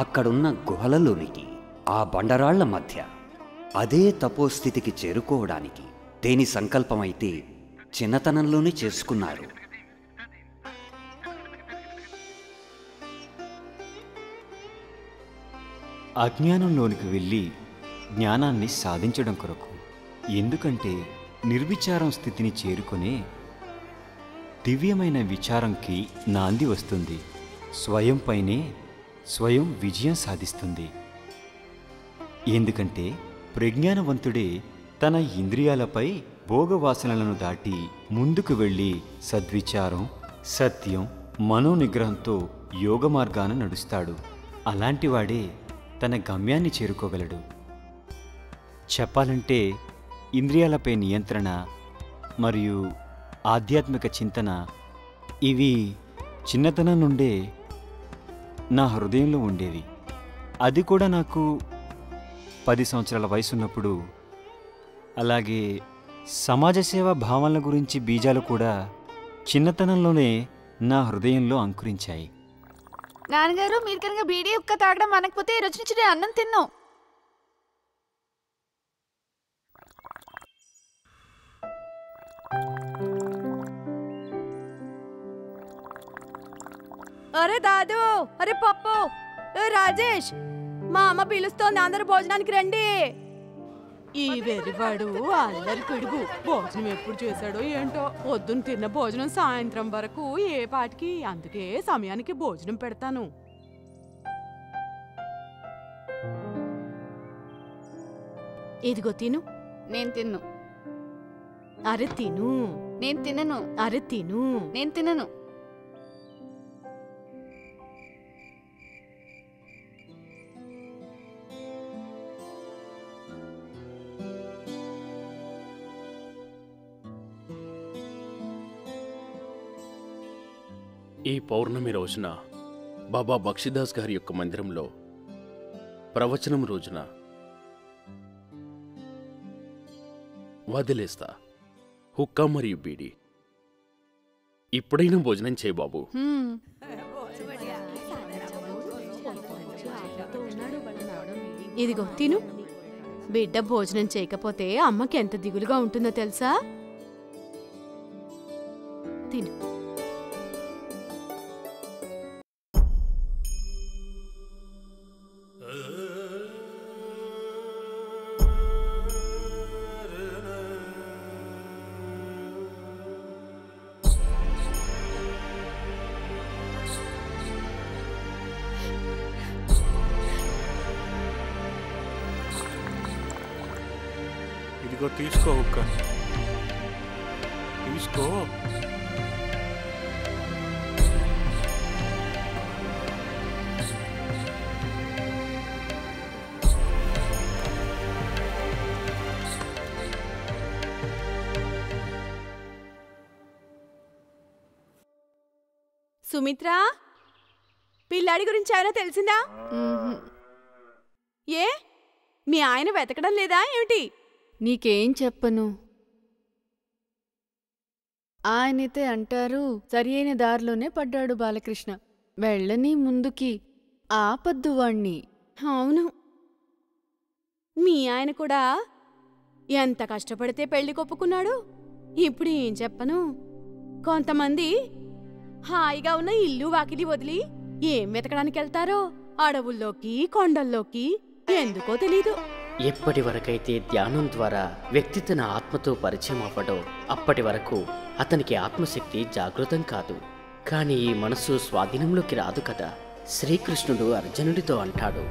B: అక్కడున్న గుహలలోనికి. ఆ బండరాళ్ల మధ్య అదే తపోస్థితికి చేరుకోవడానికి దేని సంకల్పమైతే చిన్నతనంలోనే చేసుకున్నారు.
C: అజ్ఞానంలోనికి వెళ్ళి జ్ఞానాన్ని సాధించడం కొరకు. ఎందుకంటే నిర్విచారం స్థితిని చేరుకునే దివ్యమైన విచారంకి నాంది వస్తుంది. స్వయంపైనే స్వయం విజయం సాధిస్తుంది. ఎందుకంటే ప్రజ్ఞానవంతుడే తన ఇంద్రియాలపై భోగవాసనలను దాటి ముందుకు వెళ్ళి సద్విచారం, సత్యం, మనోనిగ్రహంతో యోగ మార్గాన నడుస్తాడు. అలాంటివాడే తన గమ్యాన్ని చేరుకోగలడు. చెప్పాలంటే ఇంద్రియాలపై నియంత్రణ మరియు ఆధ్యాత్మిక చింతన ఇవి చిన్నతనం నుండే నా హృదయంలో ఉండేవి. అది కూడా నాకు 10 సంవత్సరాల వయసున్నప్పుడు. అలాగే సమాజ సేవా భావనల గురించి బీజాలు కూడా చిన్నతనంలోనే నా హృదయంలో అంకురించాయి.
M: నాన్నగారు, మీరు కనుక బీడీ ఒక్క తాగడం అనకపోతే ఈ రోజు నుంచి నేను అన్నం తిన్నాం.
D: అరే దాదు, అరే పప్పు, ఏ రాజేష్, మా అమ్మ పిలుస్తోంది, అందరూ భోజనానికి రండి.
K: ఈ వెర్రివాడు అల్లరి పిడుగు భోజనం ఎప్పుడు చేశాడో ఏంటో. పొద్దున్న తిన్న భోజనం సాయంత్రం వరకు ఏ పాటికి. అందుకే సమయానికి భోజనం పెడతాను.
D: ఇదిగో తిను.
E: నేను తిన్ను.
D: అరే తిను.
E: నేను తినను.
D: అరే తిను.
E: నేను తినను.
L: ఈ పౌర్ణమి రోజున బాబా బక్షిదాస్ గారి యొక్క మందిరంలో ప్రవచనం రోజున వదిలేస్తా హుక్కా మరియు బీడి. ఇప్పుడైనా భోజనం చేయి బాబు.
D: ఇదిగో తిను. బిడ్డ భోజనం చేయకపోతే అమ్మకి ఎంత దిగులుగా ఉంటుందో తెలుసా? తిను.
F: ఇదిగో తీసుకో హుక్కా. తీసుకో.
D: సుమిత్ర, పిల్లాడి గురించి ఏమైనా తెలిసిందా? ఏ మీ ఆయన వెతకడం లేదా ఏమిటి?
E: నీకేం చెప్పను. ఆయనైతే అంటారు సరి అయిన దారిలోనే పడ్డాడు బాలకృష్ణ, వెళ్ళని ముందుకి ఆపద్దు వాణ్ణి.
D: అవును, మీ ఆయన కూడా ఎంత కష్టపడితే పెళ్లి కొప్పుకున్నాడు. ఇప్పుడు ఏం చెప్పను. కొంతమంది హాయిగా ఉన్న ఇల్లు వాకిలి వదిలి ఏం వెతకడానికి వెళ్తారో అడవుల్లోకి, కొండల్లోకి, ఎందుకో తెలీదు.
G: ఎప్పటి వరకైతే ధ్యానం ద్వారా వ్యక్తి తన ఆత్మతో పరిచయం అవ్వడో అప్పటి వరకు అతనికి ఆత్మశక్తి జాగృతం కాదు. కానీ ఈ మనసు స్వాధీనంలోకి రాదు కదా. శ్రీకృష్ణుడు అర్జునుడితో అంటాడు,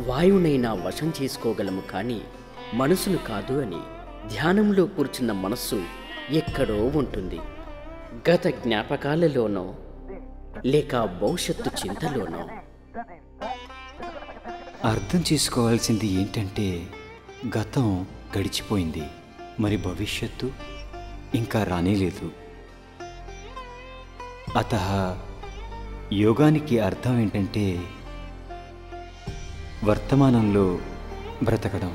G: వాయువునైనా వశం చేసుకోగలము కానీ మనసును కాదు అని. ధ్యానంలో కూర్చున్న మనస్సు ఎక్కడో ఉంటుంది, గత జ్ఞాపకాలలోనో లేక భవిష్యత్తు చింతలోనో.
C: అర్థం చేసుకోవాల్సింది ఏంటంటే గతం గడిచిపోయింది, మరి భవిష్యత్తు ఇంకా రానేలేదు. అతః యోగానికి అర్థం ఏంటంటే వర్తమానంలో బ్రతకడం.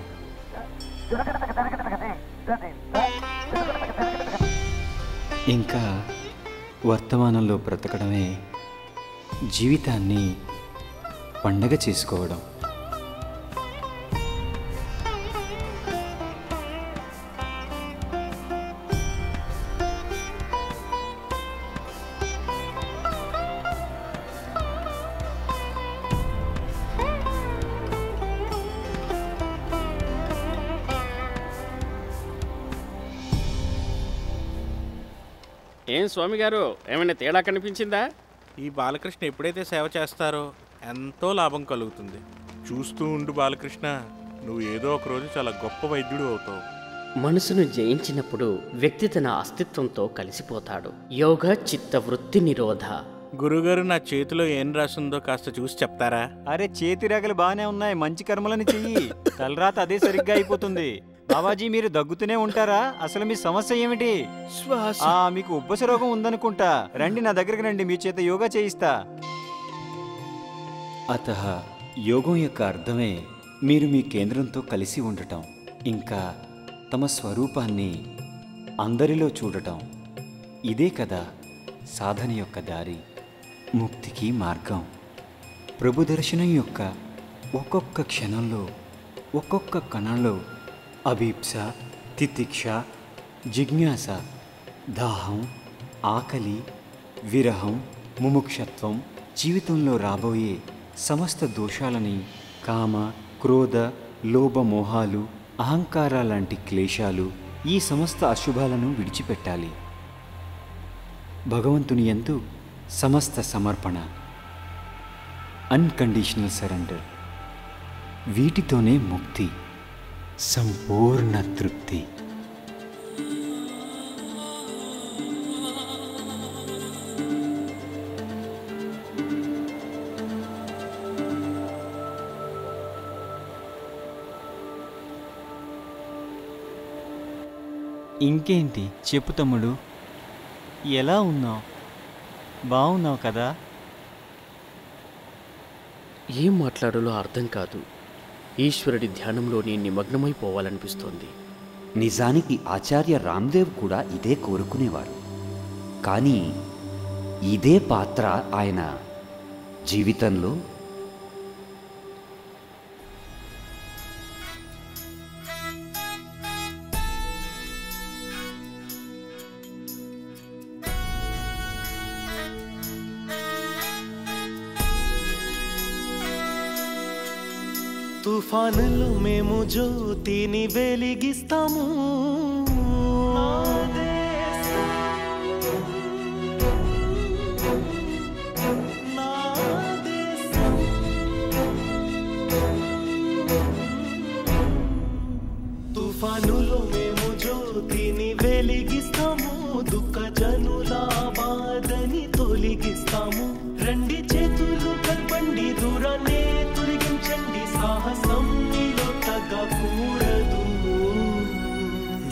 C: ఇంకా వర్తమానంలో బ్రతకడమే జీవితాన్ని పండగ చేసుకోవడం.
I: ఏం స్వామి గారు, ఏమైనా తేడా కనిపించిందా?
F: ఈ బాలకృష్ణ ఎప్పుడైతే సేవ చేస్తారో ఎంతో లాభం కలుగుతుంది. చూస్తూ ఉండు బాలకృష్ణ, నువ్వు ఏదో ఒక రోజు చాలా గొప్ప వైద్యుడు అవుతావు.
G: మనసును జయించినప్పుడు వ్యక్తి తన అస్తిత్వంతో కలిసిపోతాడు. యోగ చిత్త వృత్తి నిరోధ.
F: గురుగారు, నా చేతిలో ఏం రాసిందో కాస్త చూసి చెప్తారా?
C: అరే, చేతి రేఖలు బాగానే ఉన్నాయి, మంచి కర్మలని చెయ్యి. తలరాత అదే సరిగ్గా అయిపోతుంది. బాబాజీ, మీరు దగ్గుతూనే ఉంటారా? అసలు మీ సమస్య ఏమిటి? మీకు ఉబ్బస రోగం ఉందనుకుంటా. రండి, నా దగ్గరికి రండి, మీ చేత యోగా చేయిస్తా. అతః యోగం యొక్క అర్థమే మీరు మీ కేంద్రంతో కలిసి ఉండటం, ఇంకా తమ స్వరూపాన్ని అందరిలో చూడటం. ఇదే కదా సాధన యొక్క దారి, ముక్తికి మార్గం. ప్రభు దర్శనం యొక్క ఒక్కొక్క క్షణంలో, ఒక్కొక్క కణంలో అభీప్స, తితిక్ష, జిజ్ఞాస, దాహం, ఆకలి, విరహం, ముముక్షత్వం, జీవితంలో రాబోయే సమస్త దోషాలని, కామ, క్రోధ, లోభ, మోహాలు, అహంకార లాంటి క్లేశాలు, ఈ సమస్త అశుభాలను విడిచిపెట్టాలి. భగవంతుని యందు సమస్త సమర్పణ, అన్కండిషనల్ సరెండర్. వీటితోనే ముక్తి, సంపూర్ణ తృప్తి. ఇంకేంటి చెప్పు తమ్ముడు, ఎలా ఉన్నావు? బాగున్నావు కదా?
G: ఏం మాట్లాడాలో అర్థం కాదు. ఈశ్వరుడి ధ్యానంలోని నిమగ్నమైపోవాలనిపిస్తోంది.
B: నిజానికి ఆచార్య రామ్దేవ్ కూడా ఇదే కోరుకునేవారు. కానీ ఇదే పాత్ర ఆయన జీవితంలో
J: తుఫానులో మేము జ్యోతిని వెలిగిస్తాము. తుఫానులో మేము జ్యోతిని వెలిగిస్తాము. దుఃఖ జనుల బాధని తొలగిస్తాము. రండి చేతులు కలపండి, దూరాన్ని తొలగించండి. సాహసం నీలో తగ్గకూడదు.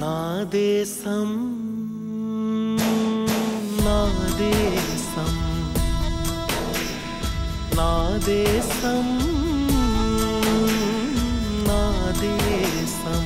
J: నా దేశం, నా దేశం, నా దేశం, నా దేశం.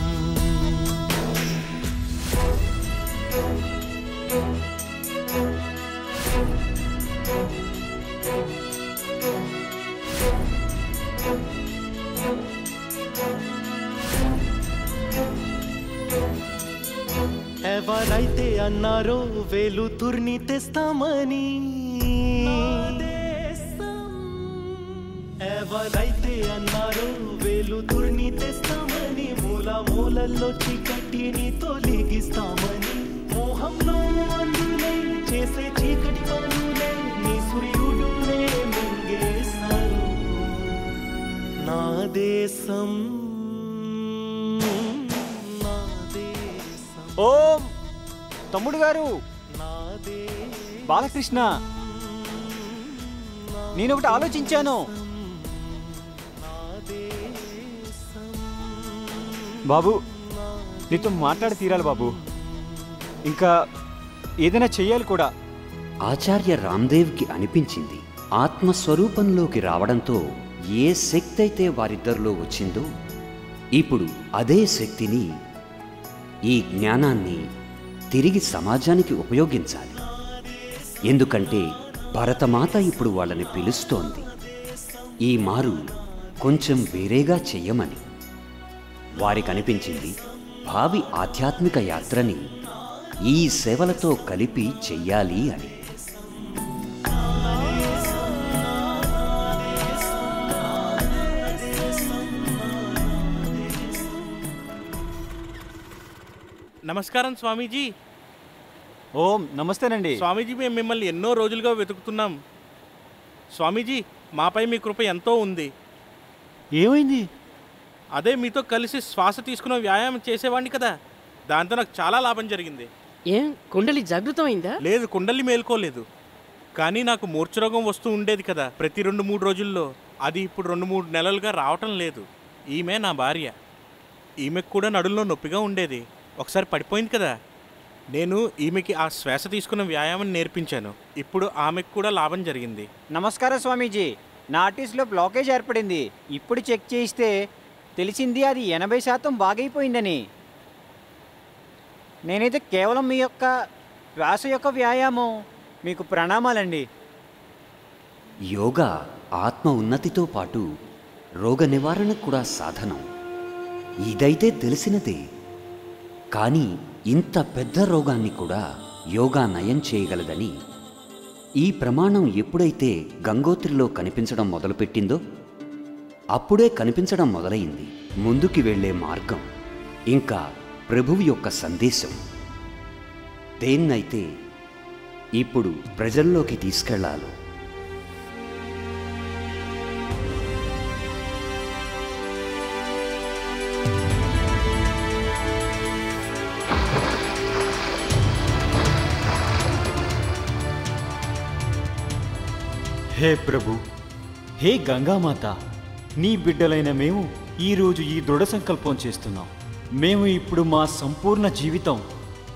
J: ఎవరైతే అన్నారో వెలుతుర్ని తెస్తామని, ఎవరైతే అన్నారో వెలుతుర్ని తెస్తామని, మూల మూలల్లో చీకటిని తొలగిస్తామని, మోహంలో అందులై చేసే చీకటి పనులే నీ సూర్యుడునే మింగేశారు. నా దేశం,
C: ఓం తమ్ముడు గారు, బాలకృష్ణ, నేనొకటి ఆలోచించాను. బాబు, నీతో మాట్లాడి తీరాలి బాబు. ఇంకా ఏదైనా చెయ్యాలి కూడా.
B: ఆచార్య రామ్దేవ్కి అనిపించింది, ఆత్మస్వరూపంలోకి రావడంతో ఏ శక్తి అయితే వారిద్దరిలో వచ్చిందో ఇప్పుడు అదే శక్తిని, ఈ జ్ఞానాన్ని తిరిగి సమాజానికి ఉపయోగించాలి. ఎందుకంటే భరతమాత ఇప్పుడు వాళ్ళని పిలుస్తోంది, ఈ మారు కొంచెం వేరేగా చెయ్యమని. వారికి అనిపించింది భావి ఆధ్యాత్మిక యాత్రని ఈ సేవలతో కలిపి చెయ్యాలి అని.
F: నమస్కారం స్వామీజీ.
C: ఓం నమస్తేనండి.
F: స్వామీజీ, మేము మిమ్మల్ని ఎన్నో రోజులుగా వెతుకుతున్నాం. స్వామీజీ, మాపై మీ కృప ఎంతో ఉంది.
C: ఏమైంది?
F: అదే మీతో కలిసి శ్వాస తీసుకున్న వ్యాయామం చేసేవాడిని కదా, దాంతో నాకు చాలా లాభం జరిగింది.
I: ఏం కుండలి జాగృతమైందా?
F: లేదు, కుండలి మేల్కోలేదు. కానీ నాకు మూర్ఛరోగం వస్తూ ఉండేది కదా ప్రతి 2-3 రోజుల్లో. అది ఇప్పుడు 2-3 నెలలుగా రావటం లేదు. ఈమె నా భార్య. ఈమెకు కూడా నడుల్లో నొప్పిగా ఉండేది. ఒకసారి పడిపోయింది కదా, నేను ఈమెకి ఆ శ్వాస తీసుకున్న వ్యాయామం నేర్పించాను. ఇప్పుడు ఆమెకు కూడా లాభం జరిగింది.
N: నమస్కారం స్వామీజీ. నా ఆర్టిస్ట్లో బ్లాకేజ్ ఏర్పడింది. ఇప్పుడు చెక్ చేయిస్తే తెలిసింది అది 80% బాగైపోయిందని. నేనైతే కేవలం మీ యొక్క శ్వాస యొక్క వ్యాయామం. మీకు ప్రణామాలండి.
B: యోగా ఆత్మ ఉన్నతితో పాటు రోగ నివారణకు కూడా సాధనం. ఇదైతే తెలిసినదే. కానీ ఇంత పెద్ద రోగాన్ని కూడా యోగా నయం చేయగలదని ఈ ప్రమాణం ఎప్పుడైతే గంగోత్రిలో కనిపించడం మొదలుపెట్టిందో అప్పుడే కనిపించడం మొదలైంది ముందుకి వెళ్ళే మార్గం, ఇంకా ప్రభువు యొక్క సందేశం. దేన్నైతే ఇప్పుడు ప్రజల్లోకి తీసుకెళ్లాలో.
C: హే ప్రభు, హే గంగామాత, నీ బిడ్డలైన మేము ఈరోజు ఈ దృఢ సంకల్పం చేస్తున్నాం. మేము ఇప్పుడు మా సంపూర్ణ జీవితం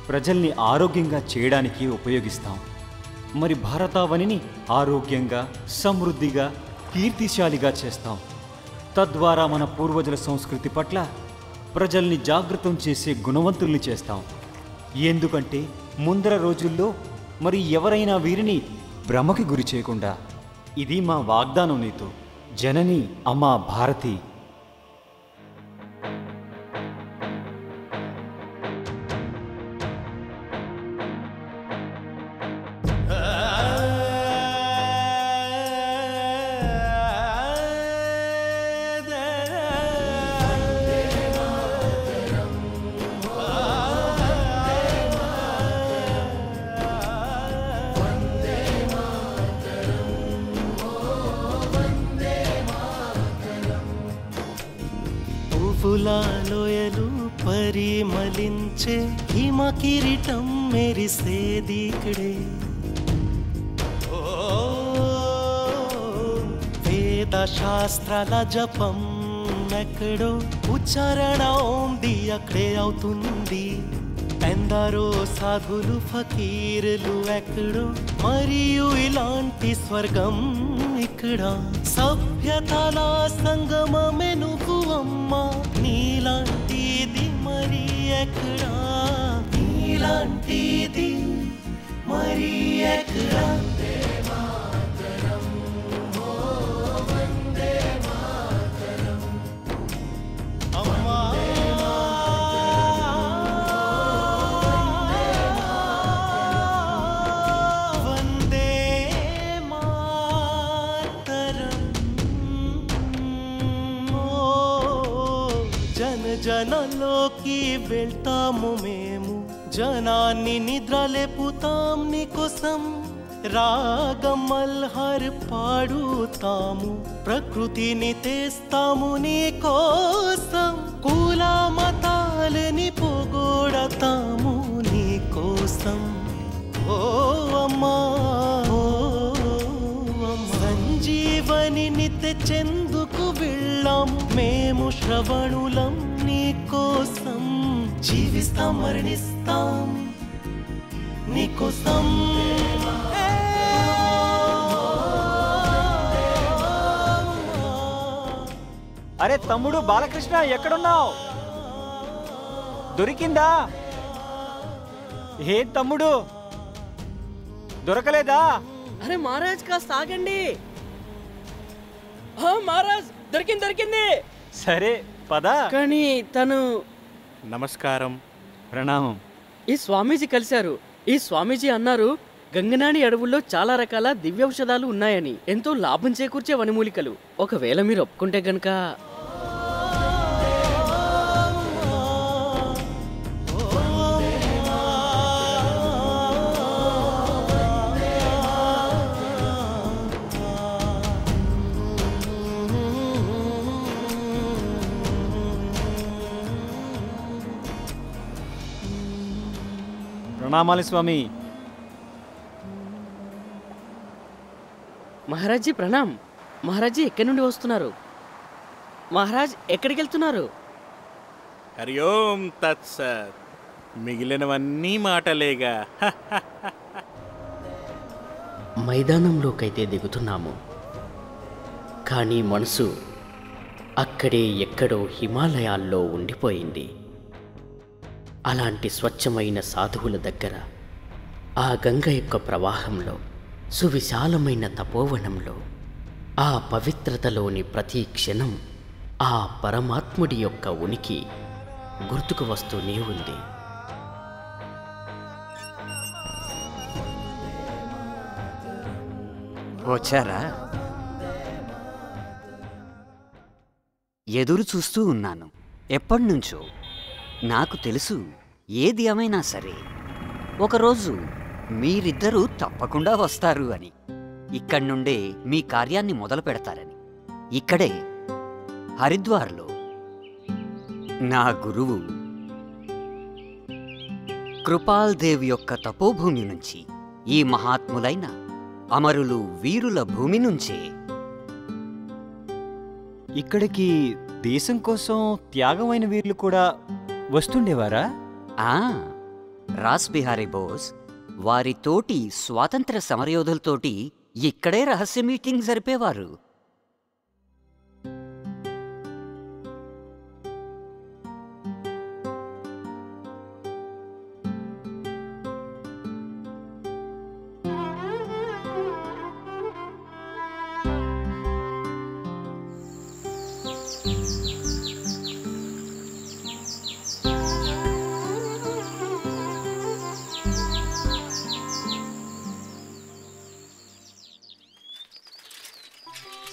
C: ప్రజల్ని ఆరోగ్యంగా చేయడానికి ఉపయోగిస్తాం. మరి భారతావనిని ఆరోగ్యంగా, సమృద్ధిగా, కీర్తిశాలిగా చేస్తాం. తద్వారా మన పూర్వజుల సంస్కృతి పట్ల ప్రజల్ని జాగృతం చేసే గుణవంతుల్ని చేస్తాం. ఎందుకంటే ముందర రోజుల్లో మరి ఎవరైనా వీరిని భ్రమకి గురి చేయకుండా. ఇది మా వాగ్దానం నీతో, జనని అమ్మా భారతి.
J: లోయలు పరిమళించే హిమ కిరీటం మెరిసేదిక్కడే. వేద శాస్త్రాల జపం ఎక్కడో, ఉచ్చారణ ఓంది అక్కడే అవుతుంది. ఎందరో సాధులు ఫకీరులు ఎక్కడో, మరియు ఇలాంటి స్వర్గం ఇక్కడ. సభ్యతల సంగమమే నువ్వు అమ్మా, నీలాంటిది మరి ఎక్కడా, నీలాంటిది మరి ఎక్కడా. జనంలోకి వెళ్తాము మేము, జనాన్ని నిద్రలేపుతాం నీకోసం. రాగం మల్హర్ పాడుతాము, ప్రకృతిని తెస్తాము నీకోసం. కుల మతాలని పోగొడతాము నీకోసం. ఓ అమ్మా, ఓ అమ్మా, సంజీవనిని తెచ్చేందుకు వెళ్ళాము మేము శ్రవణులం నీకోసం. జీవిస్తాం, మరణిస్తాం నీకోసం
N: అరే తమ్ముడు బాలకృష్ణ ఎక్కడున్నావు? దొరికిందా? ఏ తమ్ముడు దొరకలేదా?
I: అరే మహారాజ్ కాస్త ఆగండి. మహారాజ్ దొరికింది.
N: సరే పద.
I: కానీ తను
F: నమస్కారం.
C: ప్రణామం.
I: ఈ స్వామీజీ కలిశారు. ఈ స్వామీజీ అన్నారు గంగనాని అడవుల్లో చాలా రకాల దివ్యౌషధాలు ఉన్నాయని, ఎంతో లాభం చేకూర్చే వనమూలికలు. ఒకవేళ మీరు ఒప్పుకుంటే గనక
N: ప్రణామాలు స్వామి.
I: మహారాజీ ప్రణామ్. మహారాజీ ఎక్కడి నుండి వస్తున్నారు? మహారాజ్ ఎక్కడికి వెళ్తున్నారు?
F: హరి ఓం తత్సత్. మిగిలినవన్నీ మాటలేగా.
G: మైదానంలోకైతే దిగుతున్నాము, కానీ మనసు అక్కడే ఎక్కడో హిమాలయాల్లో ఉండిపోయింది. అలాంటి స్వచ్ఛమైన సాధువుల దగ్గర, ఆ గంగ యొక్క ప్రవాహంలో, సువిశాలమైన తపోవనంలో, ఆ పవిత్రతలోని ప్రతి క్షణం ఆ పరమాత్ముడి యొక్క ఉనికి గుర్తుకు వస్తూనే ఉంది.
B: వచ్చారా? ఎదురు చూస్తూ ఉన్నాను ఎప్పటినుంచో. నాకు తెలుసు ఏది ఏమైనా సరే ఒకరోజు మీరిద్దరూ తప్పకుండా వస్తారు అని. ఇక్కడి నుండే మీ కార్యాన్ని మొదలు పెడతారని. ఇక్కడే హరిద్వార్లో నా గురువు కృపాల్ దేవ్ యొక్క తపోభూమి నుంచి, ఈ మహాత్ములైన అమరులు వీరుల భూమి నుంచే
C: ఇక్కడికి దేశం కోసం త్యాగమైన వీరులు కూడా వస్తుండేవారా?
B: రాస్ బిహారీ బోస్ వారి తోటి స్వాతంత్ర సమరయోధులతోటి ఇక్కడే రహస్య మీటింగ్ జరిపేవారు.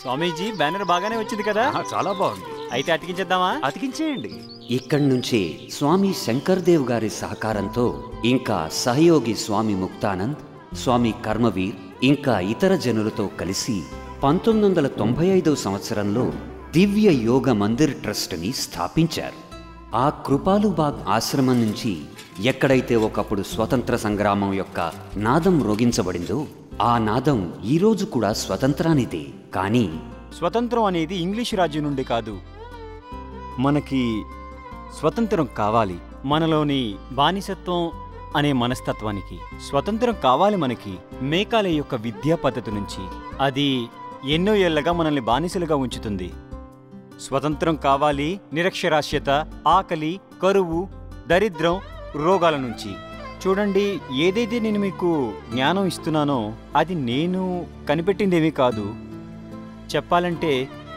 N: స్వామీజీ బ్యానర్ బాగానే వచ్చింది కదా?
B: చాలా బాగుంది.
N: అయితే అతికించేద్దామా?
B: అతికించేయండి. ఇక్కడి నుంచే స్వామి శంకర్ దేవ్ గారి సహకారంతో, ఇంకా సహయోగి స్వామి ముక్తానంద్, స్వామి కర్మవీర్, ఇంకా ఇతర జనులతో కలిసి 1995 సంవత్సరంలో దివ్య యోగ మందిర్ ట్రస్ట్ని స్థాపించారు. ఆ కృపాలుబాగ్ ఆశ్రమం నుంచి ఎక్కడైతే ఒకప్పుడు స్వతంత్ర సంగ్రామం యొక్క నాదం రోగించబడిందో, ఆ నాదం ఈరోజు కూడా స్వతంత్రానిదే. కానీ
C: స్వతంత్రం అనేది ఇంగ్లీష్ రాజ్యం నుండి కాదు. మనకి స్వతంత్రం కావాలి. మనలోని బానిసత్వం అనే మనస్తత్వానికి స్వతంత్రం కావాలి. మనకి మేకాలే యొక్క విద్యా పద్ధతి నుంచి. అది ఎన్నో ఏళ్లగా మనల్ని బానిసలుగా ఉంచుతుంది. స్వతంత్రం కావాలి నిరక్షరాస్యత, ఆకలి, కరువు, దరిద్రం, రోగాల నుంచి. చూడండి, ఏదైతే నేను మీకు జ్ఞానం ఇస్తున్నానో అది నేను కనిపెట్టిందేమీ కాదు. చెప్పాలంటే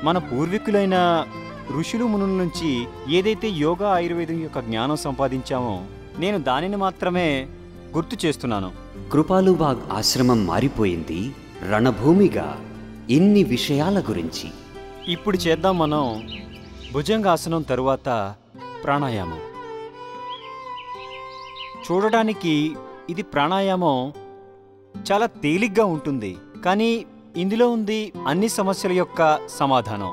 C: మన పూర్వీకులైన ఋషులు మునుల నుంచి ఏదైతే యోగా ఆయుర్వేదం యొక్క జ్ఞానం సంపాదించామో నేను దానిని మాత్రమే గుర్తు చేస్తున్నాను.
B: కృపాలుబాగ్ ఆశ్రమం మారిపోయింది రణభూమిగా. ఇన్ని విషయాల గురించి
C: ఇప్పుడు చేద్దాం మనం భుజంగాసనం తరువాత ప్రాణాయామం. చూడడానికి ఇది ప్రాణాయామం చాలా తేలిగ్గా ఉంటుంది, కానీ ఇందులో ఉంది అన్ని సమస్యల యొక్క సమాధానం.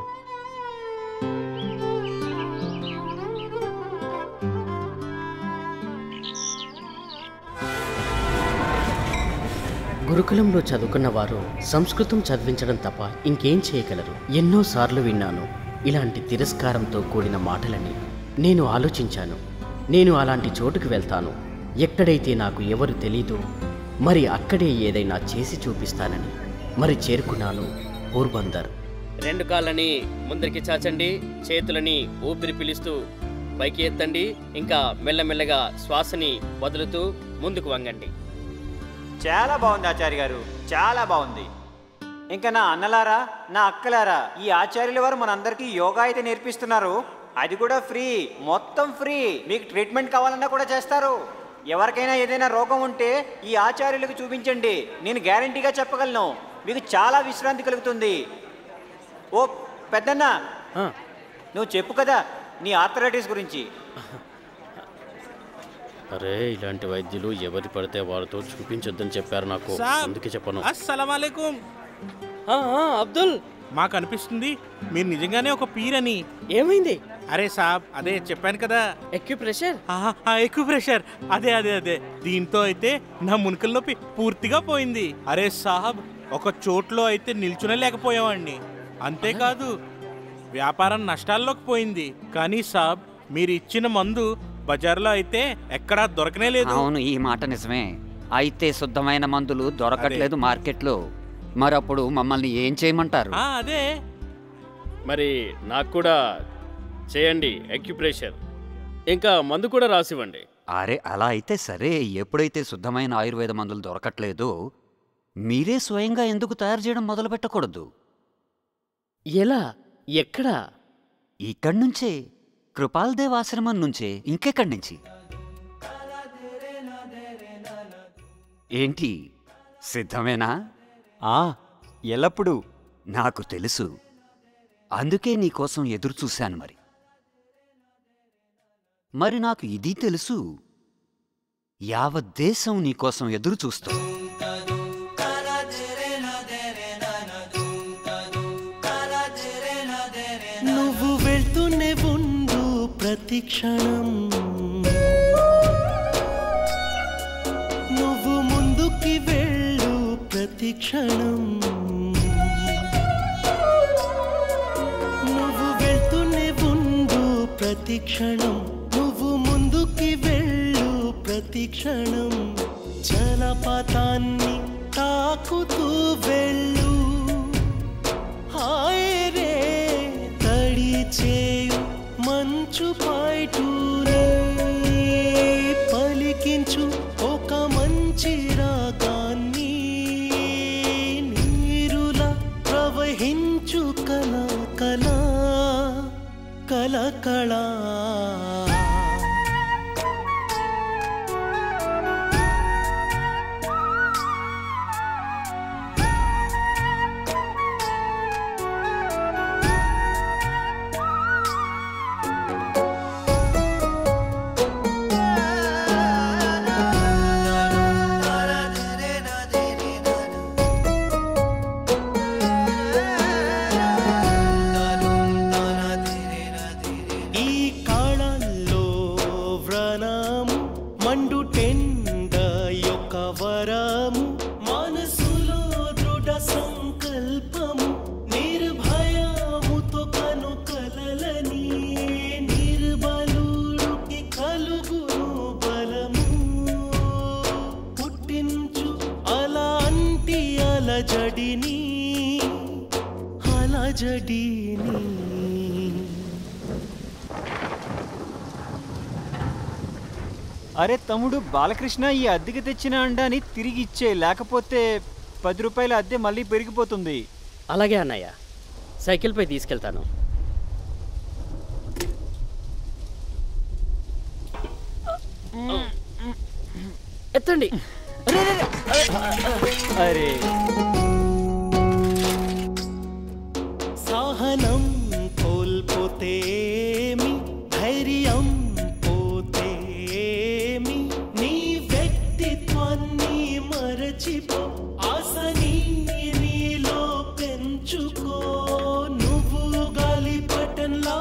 G: గురుకులంలో చదువుకున్న వారు సంస్కృతం చదివించడం తప్ప ఇంకేం చేయగలరు? ఎన్నోసార్లు విన్నాను ఇలాంటి తిరస్కారంతో కూడిన మాటలని. నేను ఆలోచించాను, నేను అలాంటి చోటుకు వెళ్తాను ఎక్కడైతే నాకు ఎవరు తెలీదు, మరి అక్కడే ఏదైనా చేసి చూపిస్తానని మరి చేరుకున్నాను పోర్బందర్. 2 కాళ్ళని ముందరికి చాచండి, చేతులని ఊపిరి పీలుస్తూ పైకి ఎత్తండి, ఇంకా మెల్లమెల్లగా శ్వాసని వదులుతూ ముందుకు వంగండి.
N: చాలా బాగుంది ఆచార్య గారు, చాలా బాగుంది. ఇంకా నా అన్నలారా, నా అక్కలారా, ఈ ఆచార్యుల వారు మనందరికీ యోగా అయితే నేర్పిస్తున్నారు, అది కూడా ఫ్రీ, మొత్తం ఫ్రీ. మీకు ట్రీట్మెంట్ కావాలన్నా కూడా చేస్తారు. ఎవరికైనా ఏదైనా రోగం ఉంటే ఈ ఆచార్యులకు చూపించండి, నేను గ్యారంటీగా చెప్పగలను, మీకు చాలా విశ్రాంతి కలుగుతుంది. ఓ పెద్దన్న, నువ్వు చెప్పు కదా నీ ఆర్థరైటిస్ గురించి.
G: అరే, ఇలాంటి వైద్యులు ఎవరి పడితే వారితో చూపించొద్దని చెప్పారు నాకు, అందుకే చెప్పను.
F: అస్సలాముఅలైకుం.
G: అబ్దుల్,
F: మాకు అనిపిస్తుంది మీరు నిజంగానే ఒక పీరని.
G: ఏమైంది?
F: అరే సాబ్, అదే చెప్పాను కదా,
G: ఎక్కువ ప్రెషర్.
F: ఎక్కువ ప్రెషర్, అదే అదే అదే. దీంతో అయితే నా మునకల నొప్పి పూర్తిగా పోయింది. అరే సాబ్, ఒక చోట్లో అయితే నిల్చునే లేకపోయావాడిని. అంతేకాదు వ్యాపారం నష్టాల్లోకి పోయింది. కానీ సాబ్, మీరు ఇచ్చిన మందు బజార్లో అయితే ఎక్కడా దొరకనే లేదు.
B: అవును, ఈ మాట నిజమే. అయితే శుద్ధమైన మందులు దొరకట్లేదు మార్కెట్లో. మరప్పుడు మమ్మల్ని ఏం చేయమంటారు?
F: అదే
G: మరి నాకు కూడా చేయండి అక్యుప్రెషర్, ఇంకా మందు కూడా రాసివ్వండి.
B: అరే, అలా అయితే సరే. ఎప్పుడైతే శుద్ధమైన ఆయుర్వేద మందులు దొరకట్లేదో మీరే స్వయంగా ఎందుకు తయారు చేయడం మొదలు పెట్టకూడదు?
G: ఎలా? ఎక్కడా?
B: ఇక్కడి నుంచే, కృపాల్దేవ్ ఆశ్రమం నుంచే. ఇంకెక్కడి నుంచి? ఏంటి, సిద్ధమేనా?
C: ఎల్లప్పుడూ.
B: నాకు తెలుసు, అందుకే నీకోసం ఎదురు చూశాను. మరి నాకు ఇది తెలుసు, యావత్ దేశం నీకోసం ఎదురు చూస్తుంది.
J: నువ్వు వెళ్తూనే ఉండు ప్రతి క్షణం, నువ్వు ముందుకి వెళ్ళు ప్రతి క్షణం, నువ్వు వెళ్తూనే ఉండు ప్రతి క్షణం, నువ్వు ముందుకి వెళ్ళు ప్రతి క్షణం, జలపాతాన్ని తాకుతూ వెళ్ళు, హాయరే తడి చేయు మంచు పైటూనే పలికించు ఒక మంచి రాగాన్ని, నీరులా ప్రవహించు కల కల కల కళ.
N: అరే తమ్ముడు బాలకృష్ణ, ఈ అద్దెకి తెచ్చిన అండాన్ని తిరిగి ఇచ్చే, లేకపోతే 10 రూపాయల అద్దె మళ్ళీ పెరిగిపోతుంది.
G: అలాగే అన్నయ్య, సైకిల్పై తీసుకెళ్తాను. ఎత్తండి.
N: అరే,
J: సహనం కోల్పోతేమి, ధైర్యం పోతేమి, నీ వ్యక్తిత్వాన్ని మరచిపో, ఆశని నీలో పెంచుకో, నువ్వు గాలిపటంలా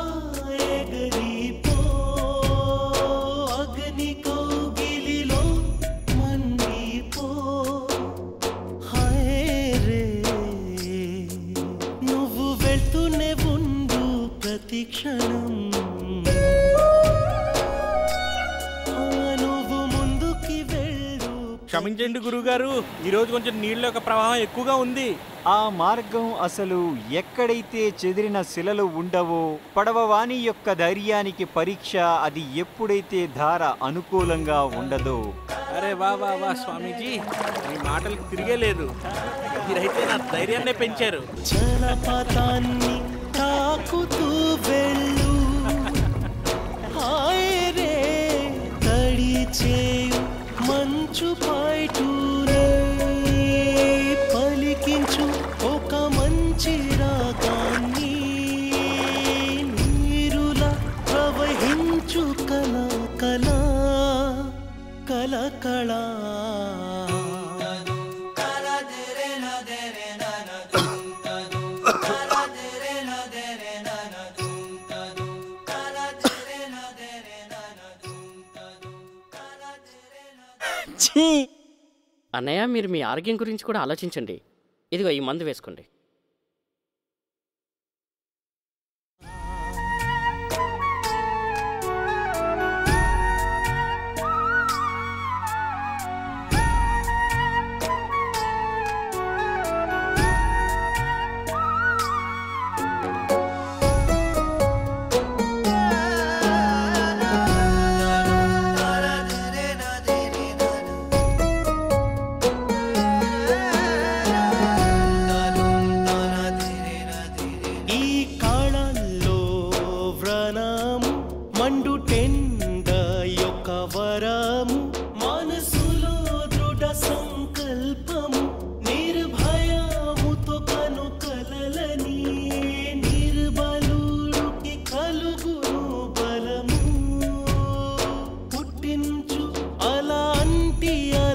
J: ఎగరిపో, అగ్ని కౌగిలిలో మండిపో, హాయ్
F: క్షమించండి గురువుగారు, ఈరోజు కొంచెం నీళ్ళ యొక్క ప్రవాహం ఎక్కువగా ఉంది.
A: ఆ మార్గం అసలు ఎక్కడైతే చెదిరిన శిలలు ఉండవో, పడవవాణి యొక్క ధైర్యానికి పరీక్ష అది ఎప్పుడైతే ధార అనుకూలంగా ఉండదో.
F: అరే వా వా వా స్వామీజీ, మీ మాటలకు తిరిగే లేదు. మీరైతే నా ధైర్యాన్నే పెంచారు.
J: జలపాతాన్ని తాకుతూ వెళ్ళు, హాయరే తడి చేయు మంచు పైటూనే పలికించు ఒక మంచి రాగాన్ని, నీరులా ప్రవహించు కల కల కల కళ.
G: అన్నయ్య, మీరు మీ ఆరోగ్యం గురించి కూడా ఆలోచించండి. ఇదిగో ఈ మందు వేసుకోండి.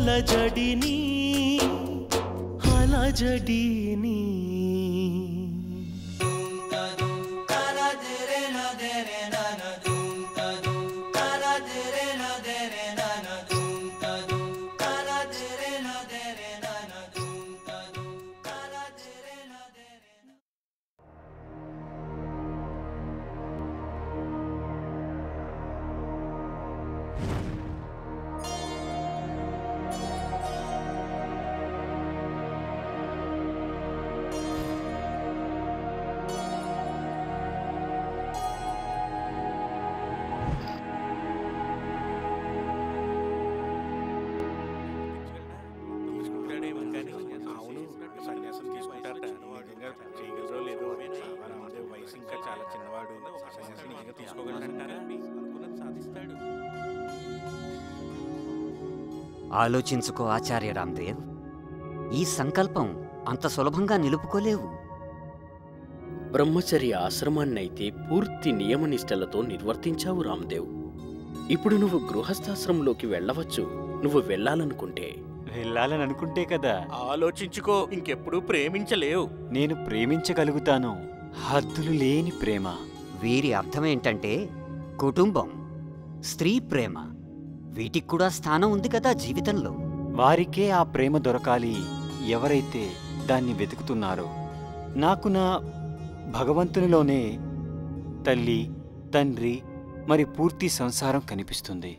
G: అలజడిని అలజడిని
B: ఆలోచించుకో ఆచార్య రామ్దేవ్, ఈ సంకల్పం అంత సులభంగా నిలుపుకోలేవు.
G: బ్రహ్మచర్య ఆశ్రమాన్నైతే పూర్తి నియమనిష్టలతో నిర్వర్తించావు రామ్దేవ్. ఇప్పుడు నువ్వు గృహస్థాశ్రమంలోకి వెళ్ళవచ్చు, నువ్వు వెళ్ళాలనుకుంటే.
C: వెళ్ళాలనుకుంటే కదా.
F: ఆలోచించుకో, ఇంకెప్పుడు ప్రేమించలేవు.
C: నేను ప్రేమించగలుగుతాను, హద్దులు లేని ప్రేమ.
B: వీరి అర్థమేంటంటే కుటుంబం, స్త్రీ ప్రేమ, వీటికి కూడా స్థానం ఉంది కదా జీవితంలో.
C: వారికే ఆ ప్రేమ దొరకాలి ఎవరైతే దాన్ని వెతుకుతున్నారో. నాకు నా భగవంతునిలోనే తల్లి, తండ్రి మరి పూర్తి సంసారం కనిపిస్తుంది.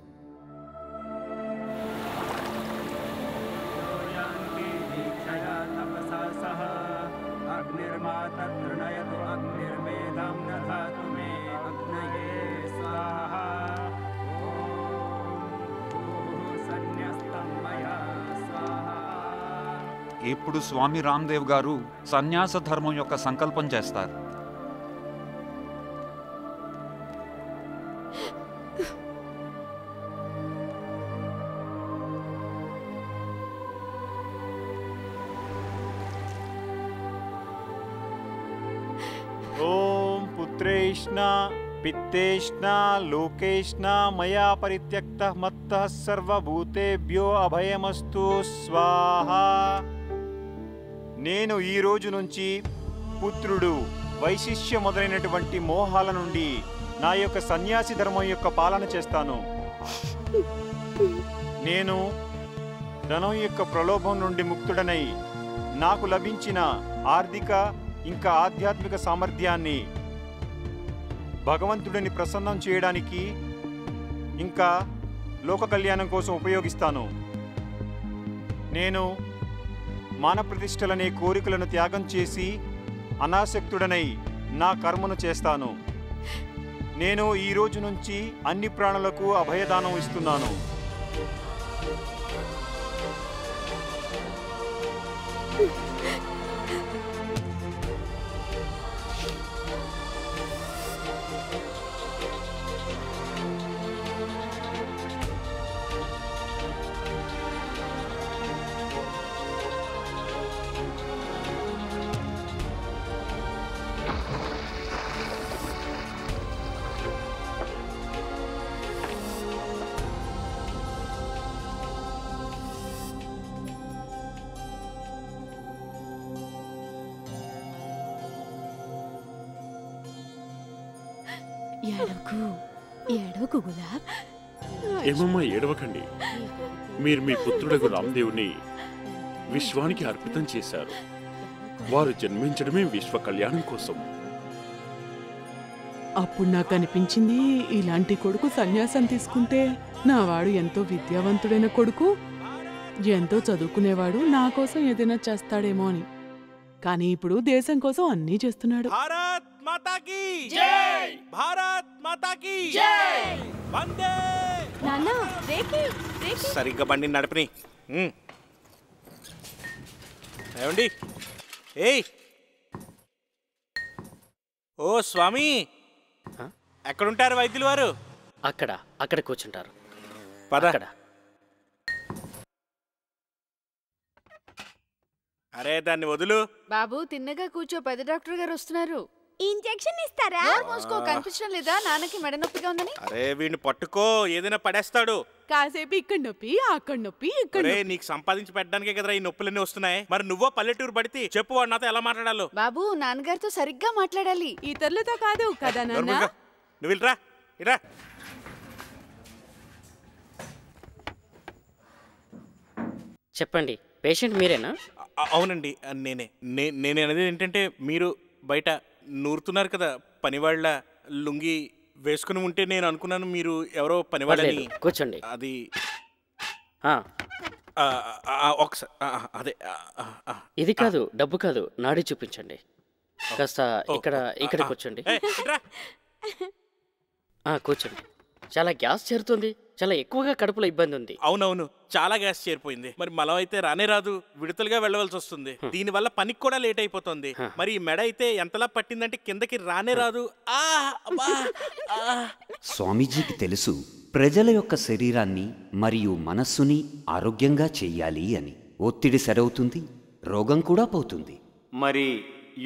O: ఇప్పుడు స్వామి రామ్దేవ్ గారు సన్యాస ధర్మం యొక్క సంకల్పం చేస్తారు.
A: ఓం పుత్రేష్ణ పిత్తేష్ణ లోకేష్ణ మయా పరిత్యక్తః మత్తః సర్వభూతేభ్యో అభయమస్తు స్వాహా. నేను ఈ రోజు నుంచి పుత్రుడు, వైశిష్య మొదలైనటువంటి మోహాల నుండి నా యొక్క సన్యాసి ధర్మం యొక్క పాలన చేస్తాను. నేను ధనం యొక్క ప్రలోభం నుండి ముక్తుడనై నాకు లభించిన ఆర్థిక ఇంకా ఆధ్యాత్మిక సామర్థ్యాన్ని భగవంతుడిని ప్రసన్నం చేయడానికి ఇంకా లోక కళ్యాణం కోసం ఉపయోగిస్తాను. నేను మాన ప్రతిష్టలనే కోరికలను త్యాగం చేసి అనాసక్తుడనై నా కర్మను చేస్తాను. నేను ఈ రోజు నుంచి అన్ని ప్రాణులకు అభయదానం ఇస్తున్నాను.
P: ఏడవకు గులాబ్.
L: ఏమమ్మా ఏడవకండి. మీరు మీ పుత్రుడకు రామ్దేవ్ని విశ్వానికి అర్పితం చేశారు. వారు జన్మించడమే విశ్వ కళ్యాణం కోసం.
H: అప్పుడు నాకు అనిపించింది, ఇలాంటి కొడుకు సన్యాసం తీసుకుంటే నావాడు ఎంతో విద్యావంతుడైన కొడుకు, ఎంతో చదువుకునేవాడు, నా కోసం ఏదైనా చేస్తాడేమో అని. కానీ ఇప్పుడు దేశం కోసం అన్నీ చేస్తున్నాడు.
F: భారత్ మాతాకి జై! భారత్ మాతాకి జై! వందే!
D: నాన్నా రేకి రేకి
F: సరిగ్గా బండి నడపని. ఏమండి? ఏయ్ ఓ స్వామి, ఎక్కడుంటారు వైద్యులు వారు?
G: అక్కడ కూర్చుంటారు.
F: పద. అరే దాన్ని వదులు.
E: బాబు తిన్నగా కూర్చో, పెద్ద డాక్టర్ గారు వస్తున్నారు.
M: ఇంజెక్షన్ ఇస్తారా? మూసుకో, కనిపించడం లేదా నాన్నకి మెడ నొప్పిగా ఉందని?
F: అరే వీడిని పట్టుకో, ఏదైనా పడేస్తాడు.
H: కాసేపు ఇక్కడ నొప్పి అక్కడ నొప్పి ఇక్కడ.
F: అరే నీకు సంపాదించి పెట్టడానికే కదరా ఈ నొప్పులన్నీ వస్తున్నాయి. మరి నువ్వో పల్లెటూరు పడితే చెప్పు వాడు నాతో ఎలా మాట్లాడాలో.
E: బాబు నాన్నగారితో సరిగ్గా మాట్లాడాలి,
H: ఇతరులతో కాదు కదా నాన్న.
F: నువ్వు వెళ్ళరా ఇరా.
G: చెప్పండి, పేషెంట్ మీరేనా?
F: అవునండి నేనే అనేది ఏంటంటే, మీరు బయట నూరుతున్నారు కదా పనివాళ్ళ లుంగి వేసుకుని ఉంటే నేను అనుకున్నాను మీరు ఎవరో పనివాళ్ళని.
G: కూర్చోండి.
F: అది ఒకసారి అదే
G: ఇది కాదు, డబ్బు కాదు, నాడి చూపించండి. కాస్త ఇక్కడ కూర్చోండి. కూర్చోండి. చాలా గ్యాస్ చేరుతుంది, చాలా ఎక్కువగా కడుపులో ఇబ్బంది ఉంది.
F: అవునవును, చాలా గ్యాస్ చేరిపోయింది. మరి మలం అయితే రానే రాదు, విడతలుగా వెళ్ళవలసి వస్తుంది. దీనివల్ల పనికి కూడా లేట్ అయిపోతుంది. మరి ఈ మెడ అయితే ఎంతలా పట్టిందంటే కిందకి రానే రాదు.
B: స్వామీజీకి తెలుసు ప్రజల యొక్క శరీరాన్ని మరియు మనస్సుని ఆరోగ్యంగా చెయ్యాలి అని. ఒత్తిడి సరవుతుంది, రోగం కూడా పోతుంది.
A: మరి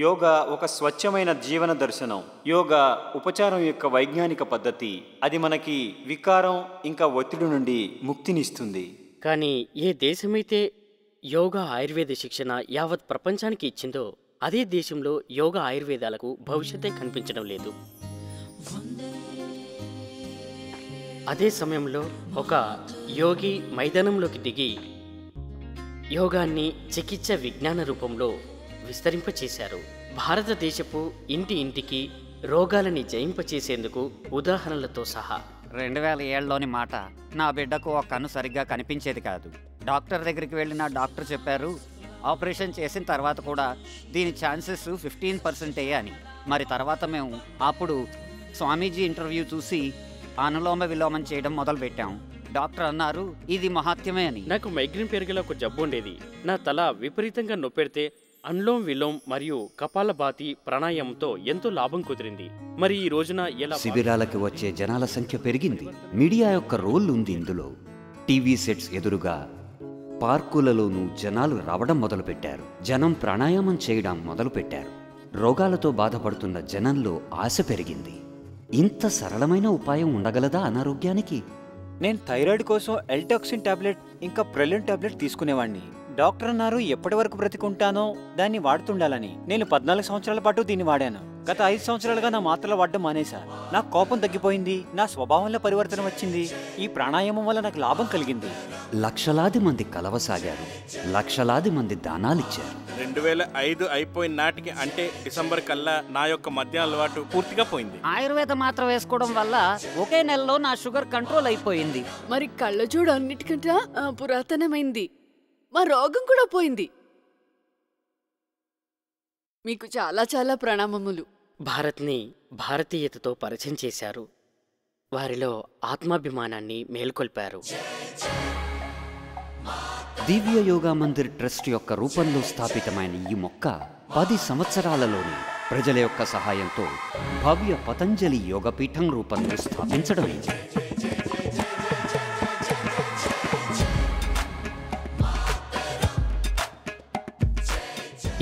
A: యోగా ఒక స్వచ్ఛమైన జీవన దర్శనం. యోగా ఉపచారం యొక్క వైజ్ఞానిక పద్ధతి. అది మనకి వికారం ఇంకా ఒత్తిడి నుండి ముక్తినిస్తుంది.
G: కానీ ఏ దేశమైతే యోగా ఆయుర్వేద శిక్షణ యావత్ ప్రపంచానికి ఇచ్చిందో అదే దేశంలో యోగా ఆయుర్వేదాలకు భవిష్యత్తే కనిపించడం లేదు. అదే సమయంలో ఒక యోగి మైదానంలోకి దిగి యోగాన్ని చికిత్స విజ్ఞాన రూపంలో విస్తరింపచేశారు. భారతదేశపు ఇంటికి రోగాలని జయింపచేసేందుకు ఉదాహరణలతో సహా.
Q: 2007లోని మాట. నా బిడ్డకు ఒక కన్ను సరిగ్గా కనిపించేది కాదు. డాక్టర్ దగ్గరికి వెళ్ళిన డాక్టర్ చెప్పారు, ఆపరేషన్ చేసిన తర్వాత కూడా దీని ఛాన్సెస్ 15% అని. మరి తర్వాత మేము అప్పుడు స్వామీజీ ఇంటర్వ్యూ చూసి అనులోమ విలోమం చేయడం మొదలుపెట్టాం. డాక్టర్ అన్నారు ఇది మహాత్యమే అని.
G: నాకు మైగ్రేన్ పేరుగల ఒక జబ్బు ఉండేది. నా తల విపరీతంగా నొప్పెడితే అనులోమ్ విలోమ్ మరియు కపాలభాతి ప్రాణాయామంతో ఎంతో లాభం కుదిరింది. మరి ఈ రోజున ఎలా
B: శిబిరాలకు వచ్చే జనాల సంఖ్య పెరిగింది. మీడియా యొక్క రోల్ ఉంది ఇందులో. టీవీ సెట్స్ ఎదురుగా పార్కులలోనూ జనాలు రావడం మొదలుపెట్టారు. జనం ప్రాణాయామం చేయడం మొదలుపెట్టారు. రోగాలతో బాధపడుతున్న జనంలో ఆశ పెరిగింది. ఇంత సరళమైన ఉపాయం ఉండగలదా అనారోగ్యానికి?
N: నేను థైరాయిడ్ కోసం ఎల్టాక్సిన్ టాబ్లెట్ ఇంకా ప్రెలిన్ టాబ్లెట్ తీసుకునేవాడిని. డాక్టర్ అన్నారు ఎప్పటి వరకు బ్రతికుంటానో దాన్ని వాడుతుండాలని. నేను 14 సంవత్సరాల పాటు దీన్ని వాడాను. గత 5 సంవత్సరాలుగా నా మాత్రలు వాడడం మానేశా. నా కోపం తగ్గిపోయింది, నా స్వభావంలో పరివర్తన వచ్చింది. ఈ ప్రాణాయామం వల్ల నాకు లాభం కలిగింది.
B: లక్షలాది మంది కలవసాగారు, లక్షలాది మంది దానాలిచ్చారు.
F: 2005 అయిపోయిన నాటికి, అంటే డిసెంబర్ కల్లా నా యొక్క మద్యం అలవాటు పూర్తిగా పోయింది.
Q: ఆయుర్వేద మాత్ర వేసుకోవడం వల్ల ఒకే నెలలో నా షుగర్ కంట్రోల్ అయిపోయింది.
E: మరి కళ్ళజోడు అన్నిటికంటే పురాతనమైంది. మా రోగం కూడా పోయింది. మీకు చాలా చాలా ప్రణామములు.
G: భారత్ని భారతీయతతో పరిచయం చేశారు. వారిలో ఆత్మాభిమానాన్ని మేల్కొల్పారు.
B: దివ్య యోగా మందిర్ ట్రస్ట్ యొక్క రూపంలో స్థాపితమైన ఈ మొక్క 10 సంవత్సరాలలోనే ప్రజల యొక్క సహాయంతో భవ్య పతంజలి యోగపీఠం రూపంలో స్థాపించడం.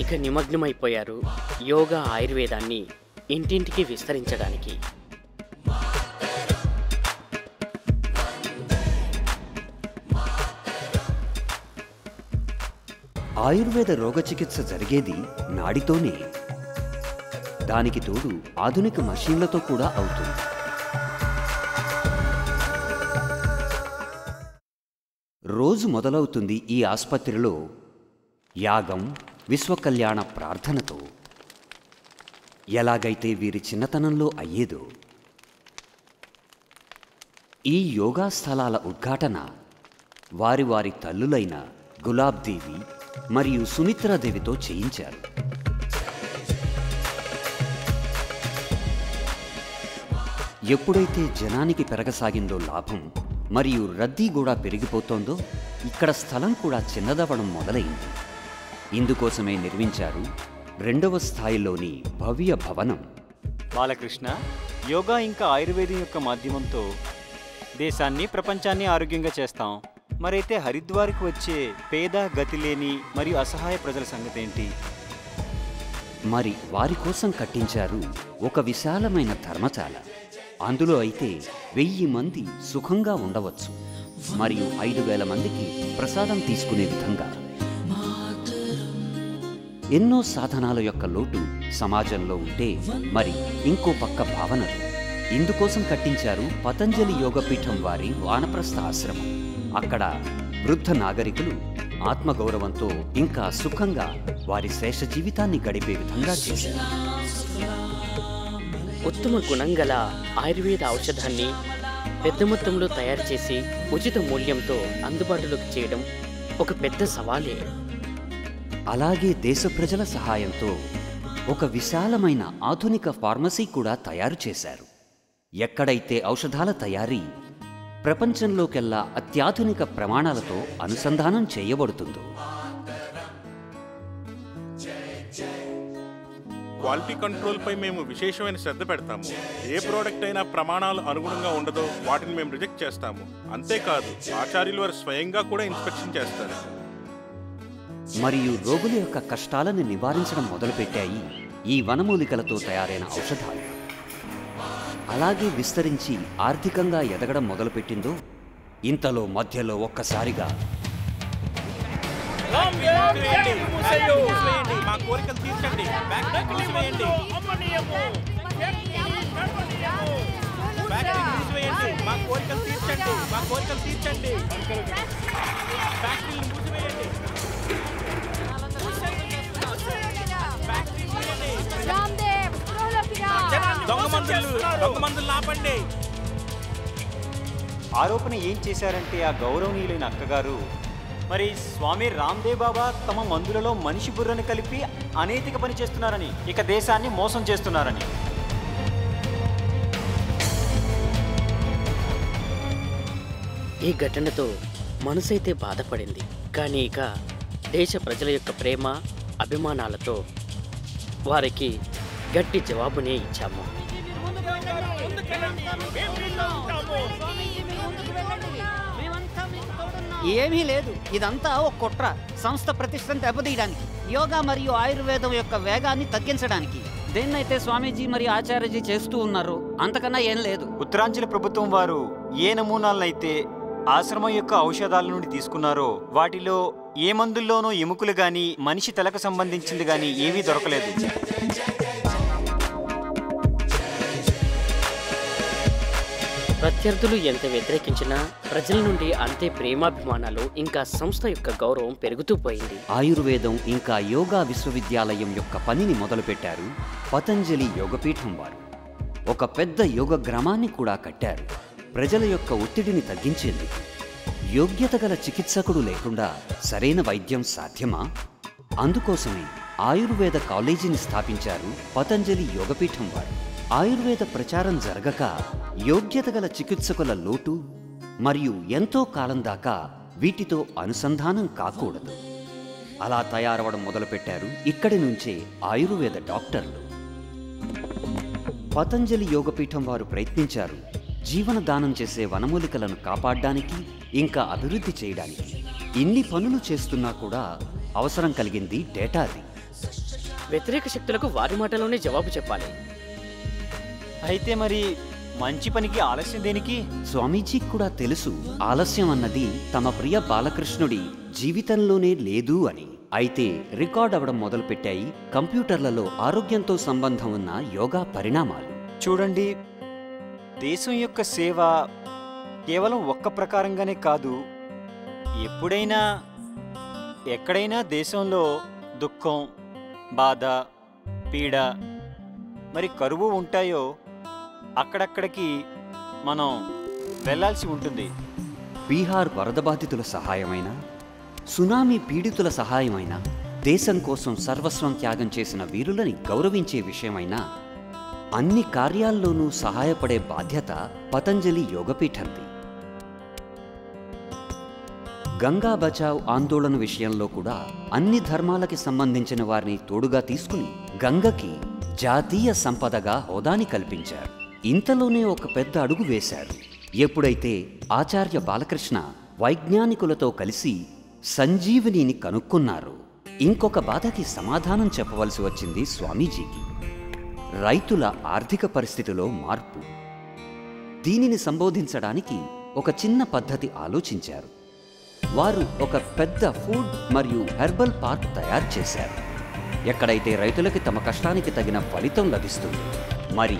G: ఇక నిమగ్నమైపోయారు యోగా ఆయుర్వేదాన్ని ఇంటింటికి విస్తరించడానికి.
B: ఆయుర్వేద రోగ చికిత్స జరిగేది నాడితోనే. దానికి తోడు ఆధునిక మషీన్లతో కూడా అవుతుంది. రోజు మొదలవుతుంది ఈ ఆసుపత్రిలో యాగం, విశ్వకళ్యాణ ప్రార్థనతో. ఎలాగైతే వీరి చిన్నతనంలో అయ్యేదో. ఈ యోగా స్థలాల ఉద్ఘాటన వారి వారి తల్లులైన గులాబ్ దేవి మరియు సుమిత్రాదేవితో చేయించారు. ఎప్పుడైతే జనానికి పెరగసాగిందో లాభం మరియు రద్దీ కూడా పెరిగిపోతోందో ఇక్కడ స్థలం కూడా చిన్నదవడం మొదలైంది. ఇందుకోసమే నిర్మించారు 2వ స్థాయిలోని భవ్య భవనం.
N: బాలకృష్ణ, యోగా ఇంకా ఆయుర్వేదం యొక్క మాధ్యమంతో దేశాన్ని, ప్రపంచాన్ని ఆరోగ్యంగా చేస్తాం. మరైతే హరిద్వార్కి వచ్చే పేద, గతి లేని మరియు అసహాయ ప్రజల సంగతి ఏంటి?
B: మరి వారి కోసం కట్టించారు ఒక విశాలమైన ధర్మశాల. అందులో అయితే 1000 మంది సుఖంగా ఉండవచ్చు మరియు 5000 మందికి ప్రసాదం తీసుకునే విధంగా. ఎన్నో సాధనాల యొక్క లోటు సమాజంలో ఉంటే మరి ఇంకో పక్క భావనలు. ఇందుకోసం కట్టించారు పతంజలి యోగపీఠం వారి వానప్రస్థ ఆశ్రమం. అక్కడ వృద్ధ నాగరికులు ఆత్మగౌరవంతో ఇంకా సుఖంగా వారి శేష జీవితాన్ని గడిపే విధంగా చేశారు.
G: ఉత్తమ గుణం గల ఆయుర్వేద ఔషధాన్ని పెద్ద మొత్తంలో తయారు చేసి ఉచిత మూల్యంతో అందుబాటులోకి చేయడం ఒక పెద్ద సవాలే.
B: అలాగే దేశ ప్రజల సహాయంతో ఒక విశాలమైన ఆధునిక ఫార్మసీ కూడా తయారు చేశారు. ఎక్కడైతే ఔషధాల తయారీ ప్రపంచంలోకెల్లా అత్యాధునిక ప్రమాణాలతో అనుసంధానం చేయబడుతుందో.
F: క్వాలిటీ కంట్రోల్ పై మేము విశేషమైన శ్రద్ధ పెడతాము. ఏ ప్రోడక్ట్ అయినా ప్రమాణాలు అనుగుణంగా ఉండదో వాటిని మేము రిజెక్ట్ చేస్తాము. అంతేకాదు, ఆచార్యులు వారు స్వయంగా కూడా ఇన్స్పెక్షన్ చేస్తారు.
B: మరియు రోగుల యొక్క కష్టాలను నివారించడం మొదలుపెట్టాయి ఈ వనమూలికలతో తయారైన ఔషధాలు. అలాగే విస్తరించి ఆర్థికంగా ఎదగడం మొదలుపెట్టిందో ఇంతలో మధ్యలో ఒక్కసారిగా
N: ఆరోపణ ఏం చేశారంటే ఆ గౌరవనీయులైన అక్కగారు, మరి స్వామి రామ్దేవ్ బాబా తమ మందులలో మనిషి బుర్రను కలిపి అనైతిక పని చేస్తున్నారని, ఇక దేశాన్ని మోసం చేస్తున్నారని.
G: ఈ ఘటనతో మనసైతే బాధపడింది. కానీ ఇక దేశ ప్రజల యొక్క ప్రేమ, అభిమానాలతో వారికి గట్టి జవాబునే ఇచ్చాము.
Q: ఏమీ లేదు, ఇదంతా ఒక కుట్ర. సంస్థ ప్రతిష్టను దెబ్బతీయడానికి, యోగా మరియు ఆయుర్వేదం యొక్క వేగాన్ని తగ్గించడానికి. దేన్నైతే స్వామీజీ మరియు ఆచార్యజీ చేస్తూ ఉన్నారో అంతకన్నా ఏం లేదు.
N: ఉత్తరాంచల ప్రభుత్వం వారు ఏ నమూనాలనైతే ఆశ్రమం యొక్క ఔషధాల నుండి తీసుకున్నారో వాటిలో ఏ మందుల్లోనూ ఎముకలు గాని, మనిషి తలకు సంబంధించింది గాని ఏమీ దొరకలేదు.
G: ప్రత్యర్థులు ఎంత వ్యతిరేకించినా ప్రజల నుండి అంతే ప్రేమాభిమానాలు ఇంకా సంస్థ యొక్క గౌరవం పెరుగుతూ పోయింది.
B: ఆయుర్వేదం ఇంకా యోగా విశ్వవిద్యాలయం యొక్క పనిని మొదలుపెట్టారు పతంజలి యోగపీఠం వారు. ఒక పెద్ద యోగ గ్రామాన్ని కూడా కట్టారు ప్రజల యొక్క ఒత్తిడిని తగ్గించేందుకు. యోగ్యత గల చికిత్సకుడు లేకుండా సరైన వైద్యం సాధ్యమా? అందుకోసమే ఆయుర్వేద కాలేజీని స్థాపించారు పతంజలి యోగపీఠం వారు. ఆయుర్వేద ప్రచారం జరగక యోగ్యత గల చికిత్సకుల లోటు మరియు ఎంతో కాలం దాకా వీటితో అనుసంధానం కాకూడదు. అలా తయారవడం మొదలుపెట్టారు ఇక్కడి నుంచే ఆయుర్వేద డాక్టర్లు. పతంజలి యోగపీఠం వారు ప్రయత్నించారు జీవనదానం చేసే వనమూలికలను కాపాడడానికి, ఇంకా అభివృద్ధి చేయడానికి. ఇన్ని పనులు చేస్తున్నా కూడా అవసరం కలిగింది డేటాది.
G: వ్యతిరేక శక్తులకు వారి మాటలోనే జవాబు చెప్పాలి.
N: అయితే మరి మంచి పనికి ఆలస్యం దేనికి?
B: స్వామీజీకి కూడా తెలుసు ఆలస్యం అన్నది తమ ప్రియ బాలకృష్ణుడి జీవితంలోనే లేదు అని. అయితే రికార్డ్ అవ్వడం మొదలుపెట్టాయి కంప్యూటర్లలో ఆరోగ్యంతో సంబంధం ఉన్న యోగా పరిణామాలు.
N: చూడండి, దేశం యొక్క సేవ కేవలం ఒక్క ప్రకారంగానే కాదు. ఎప్పుడైనా ఎక్కడైనా దేశంలో దుఃఖం, బాధ, పీడ, మరి కరువు ఉంటాయో అక్కడక్కడికి మనం వెళ్ళాల్సి ఉంటుంది.
B: బీహార్ వరద బాధితుల సహాయమైన, సునామీ పీడితుల సహాయమైన, దేశం కోసం సర్వస్వం త్యాగం చేసిన వీరులని గౌరవించే విషయమైనా అన్ని కార్యాల్లోనూ సహాయపడే బాధ్యత పతంజలి యోగపీఠంది. గంగా బచావ్ ఆందోళన విషయంలో కూడా అన్ని ధర్మాలకి సంబంధించిన వారిని తోడుగా తీసుకుని గంగకి జాతీయ సంపదగా హోదాని కల్పించారు. ఇంతలోనే ఒక పెద్ద అడుగు వేశారు. ఎప్పుడైతే ఆచార్య బాలకృష్ణ వైజ్ఞానికులతో కలిసి సంజీవనిని కనుక్కున్నారు. ఇంకొక బాధకి సమాధానం చెప్పవలసి వచ్చింది స్వామీజీకి. రైతుల ఆర్థిక పరిస్థితిలో మార్పు. దీనిని సంబోధించడానికి ఒక చిన్న పద్ధతి ఆలోచించారు. వారు ఒక పెద్ద ఫుడ్ మరియు హెర్బల్ పార్క్ తయారు చేశారు, ఎక్కడైతే రైతులకి తమ కష్టానికి తగిన ఫలితం లభిస్తుంది. మరి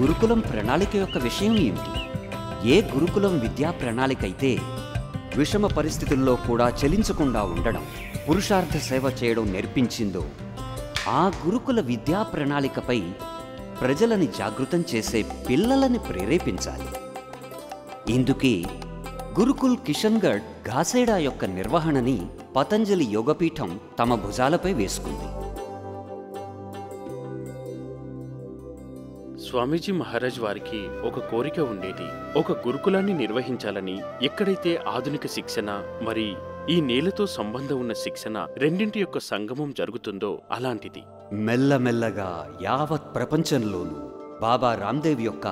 B: గురుకులం ప్రణాళిక యొక్క విషయం ఏమిటి? ఏ గురుకులం విద్యా ప్రణాళిక అయితే విషమ పరిస్థితుల్లో కూడా చలించకుండా ఉండడం, పురుషార్థ సేవ చేయడం నేర్పించిందో ఆ గురుకుల విద్యా ప్రణాళికపై ప్రజలని జాగృతం చేసే పిల్లలని ప్రేరేపించాలి. ఇందుకే గురుకుల్ కిషన్గఢ్ ఘాసేడా యొక్క నిర్వహణని పతంజలి యోగపీఠం తమ భుజాలపై వేసుకుంది.
L: స్వామీజీ మహారాజ్ వారికి ఒక కోరిక ఉండేది. ఒక గురుకులాన్ని నిర్వహించాలని. ఎక్కడైతే ఆధునిక శిక్షణ మరి ఈ నేలతో సంబంధం ఉన్న శిక్షణ రెండింటి యొక్క సంగమం జరుగుతుందో అలాంటిది.
B: మెల్లమెల్లగా యావత్ ప్రపంచంలోనూ బాబా రామ్దేవ్ యొక్క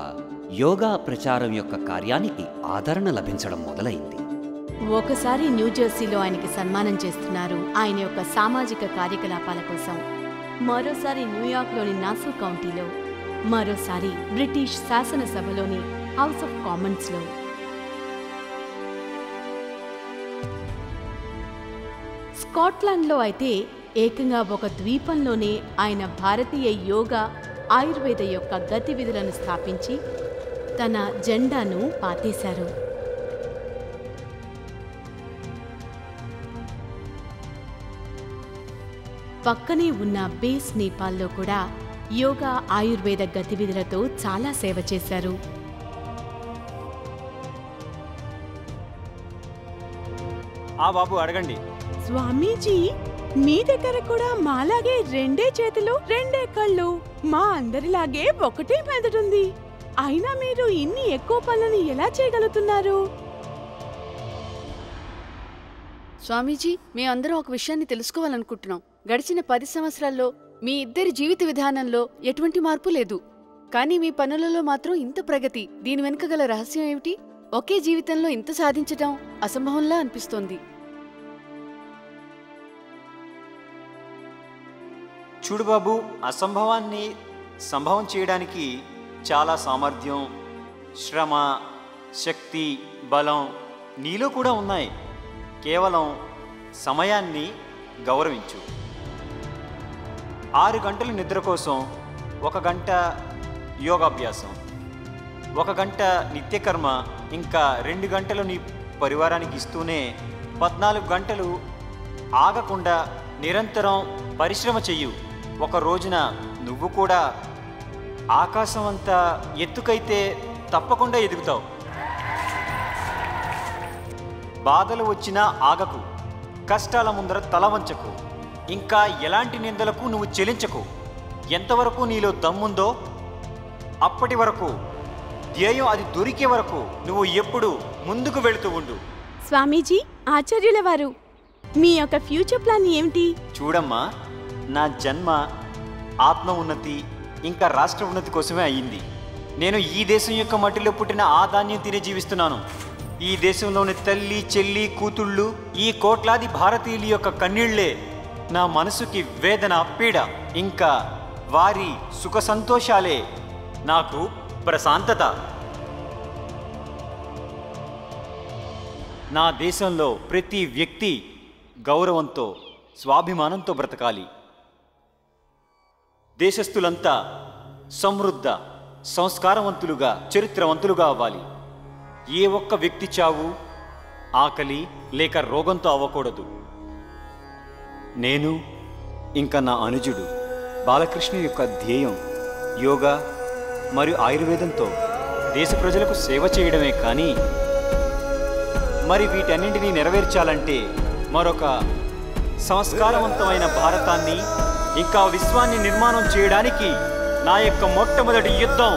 B: యోగా ప్రచారం యొక్క కార్యానికి ఆదరణ లభించడం మొదలైంది.
D: ఒకసారి న్యూజెర్సీలో ఆయనకి సన్మానం చేస్తున్నారు ఆయన యొక్క సామాజిక కార్యకలాపాల కోసం. మరోసారి న్యూయార్క్లోని నాసో కౌంటీలో, మరోసారి బ్రిటిష్ శాసనసభలోని హౌస్ ఆఫ్ కామన్స్లో. స్కాట్లాండ్లో అయితే ఏకంగా ఒక ద్వీపంలోనే ఆయన భారతీయ యోగా ఆయుర్వేద యొక్క గతివిధులను స్థాపించి తన జెండాను పాతేశారు. పక్కనే ఉన్న బేస్ నేపాల్లో కూడా యోగా ఆయుర్వేద గతివిధులతో చాలా సేవ చేశారు.
N: ఆ బాబు అడగండి.
D: స్వామీజీ, మీ దగ్గర కూడా మాలాగే రెండే చేతులు, రెండే కళ్ళు, మా అందరిలాగే ఒకటే మెదడుంది. అయినా మీరు ఇన్ని ఎక్కువ పనులను ఎలా చేయగలుగుతున్నారు?
E: స్వామీజీ, మేమందరం ఒక విషయాన్ని తెలుసుకోవాలనుకుంటున్నాం. గడిచిన 10 సంవత్సరాల్లో మీ ఇద్దరి జీవిత విధానంలో ఎటువంటి మార్పు లేదు, కానీ మీ పనులలో మాత్రం ఇంత ప్రగతి. దీని వెనుక గల రహస్యం ఏమిటి? ఒకే జీవితంలో ఇంత సాధించటం అసంభవంలా అనిపిస్తోంది.
N: చూడు బాబు, అసంభవాన్ని సంభవం చేయడానికి చాలా సామర్థ్యం, శ్రమ, శక్తి, బలం నీలో కూడా ఉన్నాయి. కేవలం సమయాన్ని గౌరవించు. 6 గంటల నిద్ర కోసం 1 గంట యోగాభ్యాసం, 1 గంట నిత్యకర్మ, ఇంకా 2 గంటలు నీ పరివారానికి ఇస్తూనే 14 గంటలు ఆగకుండా నిరంతరం పరిశ్రమ చెయ్యు. ఒక రోజున నువ్వు కూడా ఆకాశం అంతా ఎత్తుకైతే తప్పకుండా ఎదుగుతావు. బాధలు వచ్చినా ఆగకు, కష్టాల ముందర తల వంచకు, ఇంకా ఎలాంటి నిందలకు నువ్వు చెలించకు. ఎంతవరకు నీలో దమ్ముందో అప్పటి వరకు, ధ్యేయం అది దొరికే వరకు నువ్వు ఎప్పుడు ముందుకు వెళుతూ ఉండు.
D: స్వామీజీ, ఆచార్యుల వారు, మీ యొక్క ఫ్యూచర్ ప్లాన్ ఏమిటి?
N: చూడమ్మా, నా జన్మ ఆత్మ ఉన్నతి ఇంకా రాష్ట్ర ఉన్నతి కోసమే అయ్యింది. నేను ఈ దేశం యొక్క మట్టిలో పుట్టిన ఆ ధాన్యం తిని జీవిస్తున్నాను. ఈ దేశంలోని తల్లి, చెల్లి, కూతుళ్ళు, ఈ కోట్లాది భారతీయుల యొక్క కన్నీళ్లే నా మనసుకి వేదన, పీడ. ఇంకా వారి సుఖ సంతోషాలే నాకు ప్రశాంతత. నా దేశంలో ప్రతి వ్యక్తి గౌరవంతో, స్వాభిమానంతో బ్రతకాలి. దేశస్థులంతా సమృద్ధ, సంస్కారవంతులుగా, చరిత్రవంతులుగా అవ్వాలి. ఏ ఒక్క వ్యక్తి చావు ఆకలి లేక రోగంతో అవ్వకూడదు. నేను ఇంకా నా అనుజుడు బాలకృష్ణ యొక్క ధ్యేయం యోగా మరియు ఆయుర్వేదంతో దేశ ప్రజలకు సేవ చేయడమే. కానీ మరి వీటన్నింటినీ నెరవేర్చాలంటే మరొక సంస్కారవంతమైన భారతాన్ని ఇంకా విశ్వాన్ని నిర్మాణం చేయడానికి నా యొక్క మొట్టమొదటి యుద్ధం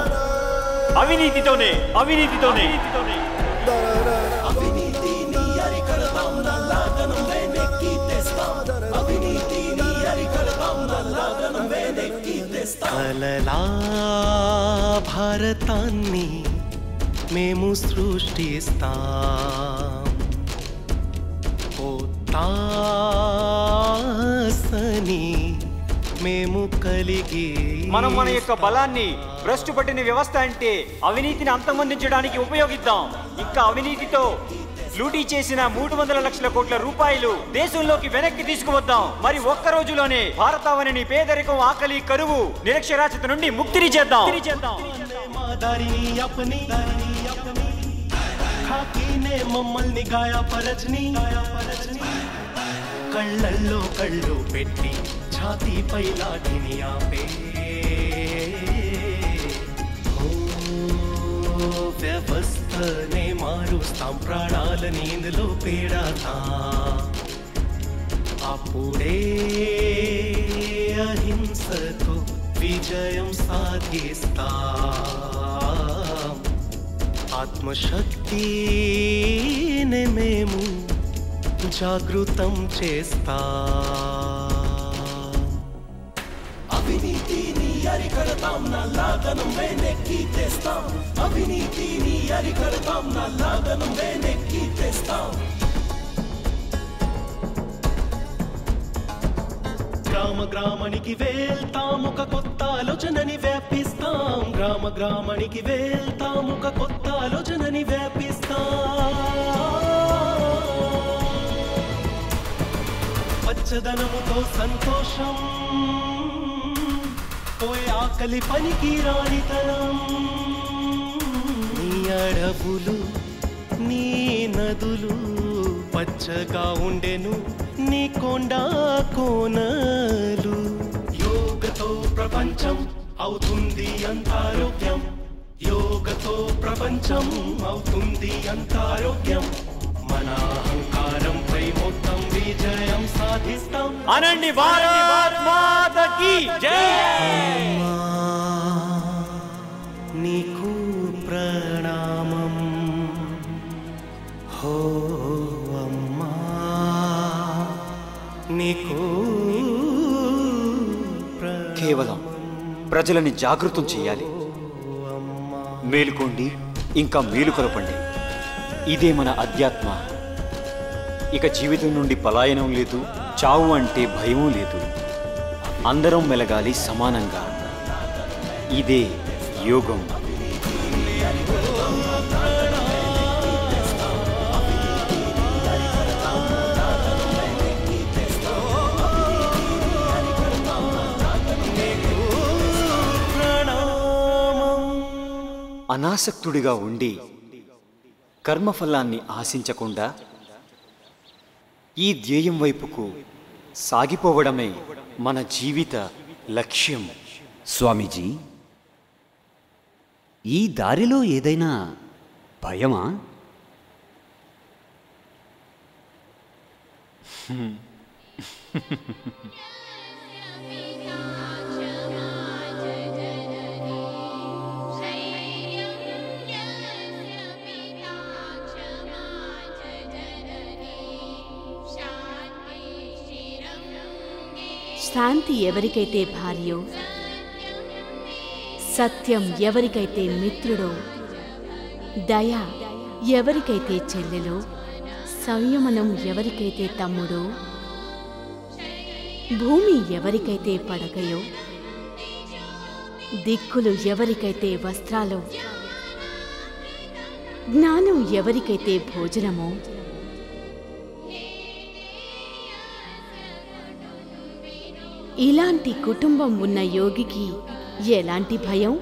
N: అవినీతితోనే.
J: కలలా భారతాన్ని మేము సృష్టిస్తాం, ఓతాసని మేము కలిగి.
N: మనం మన యొక్క బలాన్ని భ్రష్టు పట్టిన వ్యవస్థ అంటే అవినీతిని అంతమొందించడానికి ఉపయోగిద్దాం. ఇంకా అవినీతితో లూటీ చేసిన 300 లక్షల కోట్ల రూపాయలు దేశంలోకి వెనక్కి తీసుకువద్దాం. మరి ఒక్క రోజులోనే భారతావనిని పేదరికం, ఆకలి, కరువు, నిరక్షరాస్యత నుండి ముక్తిని చేద్దాం.
J: మమ్మల్ని గాయపరచని కళ్ళల్లో కళ్ళు పెట్టి ఛాతీపై లాఠీని ఆపే వ్యవస్థనే మారుస్తాం, ప్రాణాలని ఇందులో పేడాతా. అప్పుడే అహింసతో విజయం సాధిస్తాం. ఆత్మశక్తిని మేము జాగృతం చేస్తాం. అవినీతిని అరికడతాం, నల్లాదనం వెనక్కి తెస్తాం. అవినీతిని అరికడతాం, నల్లాదనం వెనక్కి తెస్తాం. గ్రామ గ్రామానికి వెళ్తాం, ఒక కొత్త ఆలోచనని వ్యాపిస్తాం. గ్రామ గ్రామానికి వెళ్తాం, ఒక కొత్త ఆలోచనని వ్యాపిస్తాం. పచ్చదనముతో సంతోషం, పోయే ఆకలి పనికి రానితనం. నీ అడవులు, నీ నదులు పచ్చగా ఉండెను, నీ కొండ కోనలు. యోగతో ప్రపంచం అవుతుంది అంతారోగ్యం, యోగతో ప్రపంచం అవుతుంది అంతారోగ్యం. మన అహంకారంపై మొత్తం విజయం సాధిస్తాం.
N: అనండి భారత్ మాతకి జై.
J: నీకు ప్రణామం హో అమ్మా, నీకు
N: కేవలం ప్రజలని జాగృతం చేయాలి. మేలుకోండి, ఇంకా మేలుకొలపండి. ఇదే మన అధ్యాత్మ. ఇక జీవితం నుండి పలాయనం లేదు, చావు అంటే భయం లేదు. అందరం మెలగాలి సమానంగా. ఇదే యోగం. అనాసక్తుడిగా ఉండి కర్మఫలాన్ని ఆశించకుండా ఈ ధ్యేయం వైపుకు సాగిపోవడమే మన జీవిత లక్ష్యం.
B: స్వామీజీ, ఈ దారిలో ఏదైనా భయమా?
P: శాంతి ఎవరికైతే భార్యో, సత్యం ఎవరికైతే మిత్రుడో, దయ ఎవరికైతే చెల్లెలో, సంయమనం ఎవరికైతే తమ్ముడో, భూమి ఎవరికైతే పడకయో, దిక్కులు ఎవరికైతే వస్త్రాలో, జ్ఞానం ఎవరికైతే భోజనమో, ఇలాంటి కుటుంబం ఉన్న యోగికి ఎలాంటి భయం